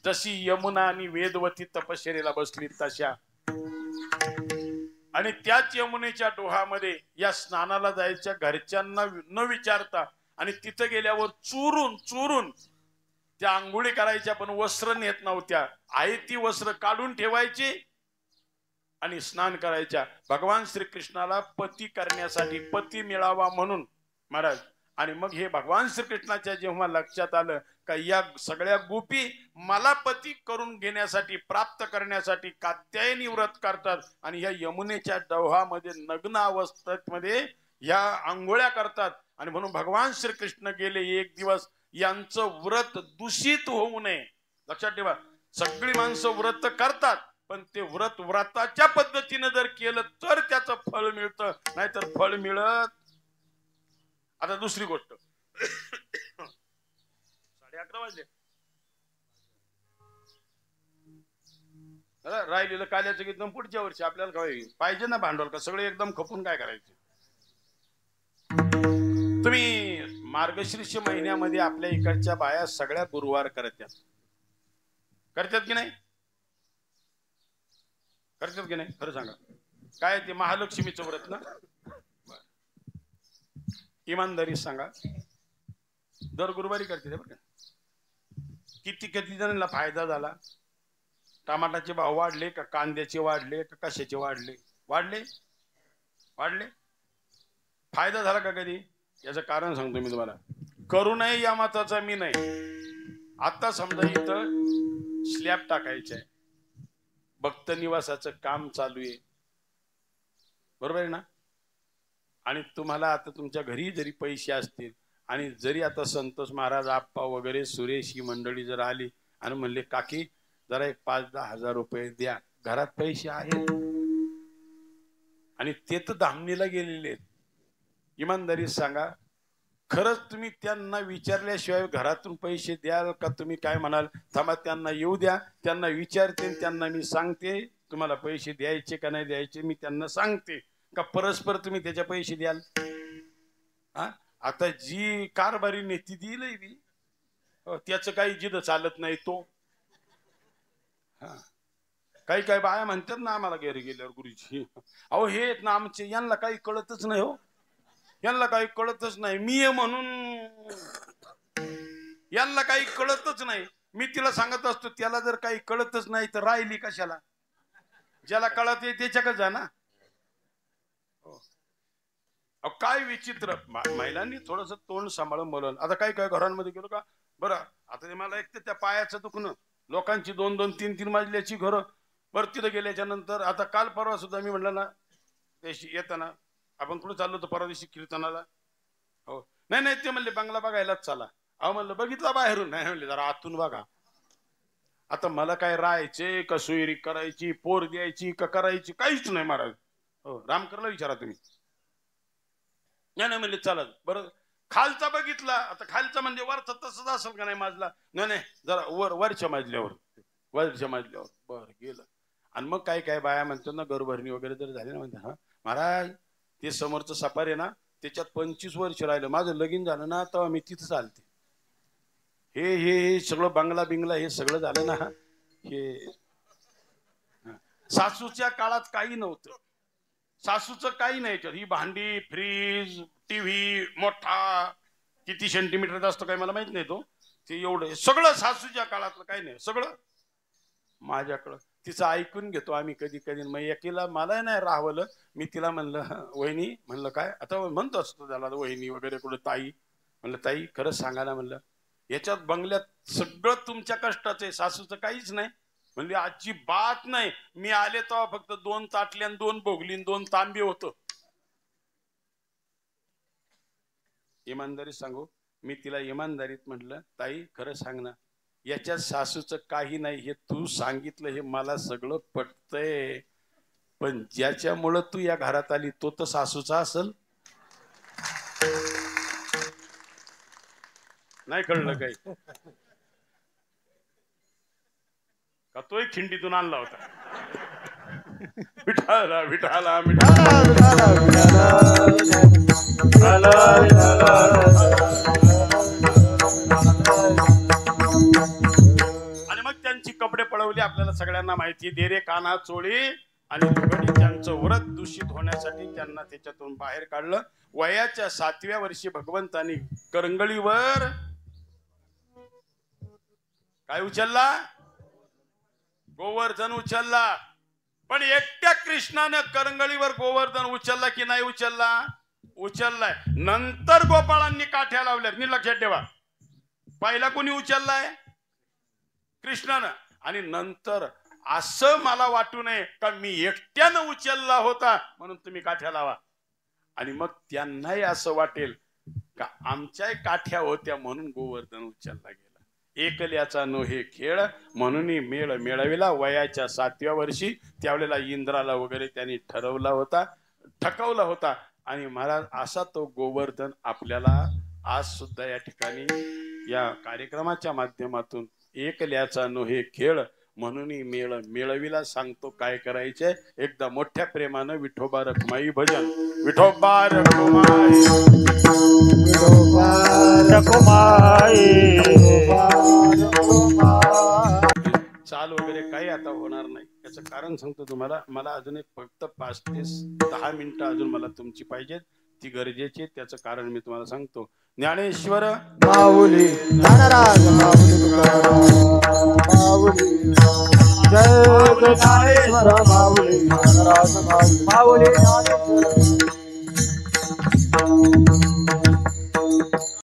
जशी यमुना आणि वेदवती तपश्चर्येला बसली तशा. आणि त्याच यमुनेच्या डोहामध्ये या स्नानाला जायच्या घरच्यांना न विचारता आणि तिथं गेल्यावर चुरून त्या आंघोळी करायच्या, पण वस्त्र नेत नव्हत्या. आहे ती वस्त्र काढून ठेवायची आणि स्नान करायच्या. भगवान श्रीकृष्णाला पती करण्यासाठी, पती मिळावा म्हणून महाराज. आणि मग हे भगवान श्रीकृष्णाच्या जेव्हा लक्षात आलं का या सगळ्या गोपी मला पती करून घेण्यासाठी, प्राप्त करण्यासाठी कात्यायनी व्रत करतात आणि या यमुनेच्या डोहामध्ये नग्न अवस्थेमध्ये या आंघोळ्या करतात. आणि म्हणून भगवान श्रीकृष्ण गेले एक दिवस यांचं व्रत दूषित होऊ नये. लक्षात ठेवा, सगळी माणसं व्रत करतात, पण ते व्रताच्या पद्धतीने जर केलं तर त्याचं फळ मिळतं, नाहीतर फळ मिळत. आता दुसरी गोष्ट, 11:30 वाजले. राहिलेलं काल्याचं गीत पुढच्या वर्षी आपल्याला काय पाहिजे ना भांडवल, का सगळे एकदम खपून काय करायचे. तुम्ही मार्गशीर्ष महिन्यामध्ये आपल्या इकडच्या बाया सगळ्या गुरुवार करतात की नाही? करतात की नाही? खरं सांगा, काय ते महालक्ष्मीचं व्रत ना? इमानदारी सांगा, दर गुरुवारी करते बरं का. किती जणांना फायदा झाला? टमाटाचे भाव वाढले का, कांद्याचे वाढले का, कशाचे वाढले? वाढले. फायदा झाला का कधी? याचं कारण सांगतो मी तुम्हाला. करू नये या मताचा मी नाही. आता समजा इथं स्लॅब टाकायचं आहे, भक्त निवासाचं काम चालू आहे, बरोबर आहे ना? आणि तुम्हाला आता तुमच्या घरी जरी पैसे असतील आणि जरी आता संतोष महाराज, आप्पा वगैरे, सुरेश ही मंडळी जर आली आणि म्हणले काकी जरा एक 5-10 हजार रुपये द्या, घरात पैसे आहेत आणि ते तर धामणीला गेलेले आहेत. इमानदारी सांगा, खरंच तुम्ही त्यांना विचारल्याशिवाय घरातून पैसे द्याल का? तुम्ही काय म्हणाल, थांबा त्यांना येऊ द्या, त्यांना विचारते, त्यांना मी सांगते तुम्हाला पैसे द्यायचे का नाही द्यायचे, मी त्यांना सांगते का परस्पर तुम्ही त्याचे पैसे द्याल? आता जी कारभारी नेती दिलंय मी, त्याचं काही जिद चालत नाही तो. काही बाया म्हणतात ना आम्हाला घरी गेल्यावर, गुरुजी अहो हे आहेत ना आमचे, यांना काही कळतच नाही हो, यांना काही कळतच नाही. मी म्हणून यांना काही कळतच नाही. मी तिला सांगत असतो त्याला जर काही कळतच नाही तर राहिली कशाला? ज्याला कळत आहे त्याच्याकडे जा ना. काय विचित्र, महिलांनी थोडस तोंड सांभाळून बोलवलं. आता काही घरांमध्ये गेलो का, बरं आता ते मला एक तर त्या पायाचं दुखणं, लोकांची 2-2, 3-3 मजल्याची घरं, बरं तिथं गेल्याच्या नंतर आता काल परवा सुद्धा मी म्हणलं ना येताना आपण कुठे चाललो होतो परवा दिवशी कीर्तनाला, हो नाही ते म्हणले बंगला बघायलाच चला. अहो म्हणलं बघितला बाहेरून, नाही म्हणले जरा आतून बघा. आता मला काय राहायचे का, सोयरी करायची, पोर द्यायची का करायची, काहीच नाही महाराज. हो रामकरला विचारा तुम्ही. नाही म्हणले चला. बरं खालचा बघितला, आता खालचा म्हणजे वरचा तसंच असेल का नाही माझला? नाही जरा वरच्या मजल्यावर बरं गेलं. आणि मग काय बाया म्हणतात ना, घरभरणी वगैरे जर झाली ना, म्हणते हा महाराज ते समोरचं सफार आहे ना, त्याच्यात 25 वर्ष राहिलं, माझं लगीन झालं ना तेव्हा मी तिथं चालते. हे सगळं बंगला बिंगला हे सगळं झालं ना, हे सासूच्या काळात काही नव्हतं. सासूचं काही नाही. ही भांडी, फ्रीज, टीव्ही मोठा किती सेंटीमीटरचा असतो काय मला माहित नाही, तो ते एवढं सगळं सासूच्या काळातलं काही नाही, सगळं माझ्याकडं. तिचं ऐकून घेतो आम्ही कधी मग एकीला मला नाही राहवलं, मी तिला म्हणलं वहिनी, म्हणलं काय आता म्हणतो असतो त्याला वहिनी वगैरे, कुठं ताई, म्हणलं ताई खरंच सांगा ना, म्हणलं याच्यात बंगल्यात सगळं तुमच्या कष्टाचं आहे, सासूचं काहीच नाही. म्हणजे आजची बात नाही. मी आले तेव्हा फक्त 2 ताटल्या, 2 भोगली, 2 तांबे होतं. इमानदारी सांगू, मी तिला इमानदारीत म्हटलं ताई खरं सांग ना, याच्यात सासूचं काही नाही, हे तू सांगितलं हे मला सगळं पटतंय. पण ज्याच्यामुळं तू या घरात आली तो तर सासूचा असल. नाही कळलं काही का? तोही खिंडीतून आणला होता. विठाला विठाला आणि मग त्यांची कपडे पळवली. आपल्याला सगळ्यांना माहिती. देरे काना चोळी आणि दुघडी त्यांचं व्रत दूषित होण्यासाठी त्यांना त्याच्यातून बाहेर काढलं. वयाच्या 7व्या वर्षी भगवंतानी करंगळीवर काय उचलला? गोवर्धन उचलला. पण एकट्या कृष्णाने करंगळीवर गोवर्धन उचलला की नाही उचलला? उचललाय. नंतर गोपाळांनी काठ्या लावल्यात. मी लक्षात ठेवा, पहिला कोणी उचललाय? कृष्णानं. आणि नंतर असं मला वाटू नये का मी एकट्यानं उचलला होता म्हणून तुम्ही काठ्या लावा. आणि मग त्यांनाही असं वाटेल का आमच्याही काठ्या होत्या म्हणून गोवर्धन उचलला गेला. एकल्याचा नोहे खेळ म्हणून मेळ मेळविला. वयाच्या 7व्या वर्षी त्यावेळेला इंद्राला वगैरे त्यांनी ठकवला होता. आणि महाराज असा तो गोवर्धन आपल्याला आज सुद्धा या ठिकाणी या कार्यक्रमाच्या माध्यमातून एकल्याचा नोहे खेळ म्हणून मेळ मेळविला सांगतो. काय करायचंय? एकदा मोठ्या प्रेमानं विठोबा रखुमाई भजन. विठोबा रखुमाई चाल वगैरे काही आता होणार नाही. याचं कारण सांगतो तुम्हाला. मला अजून एक फक्त 5 ते 10 मिनिटं अजून मला तुमची पाहिजे, ती गरजेची. त्याचं कारण मी तुम्हाला सांगतो. ज्ञानेश्वर माऊली ज्ञानराज माऊली माऊली जय ज्ञानेश्वर माऊली ज्ञानराज माऊली माऊली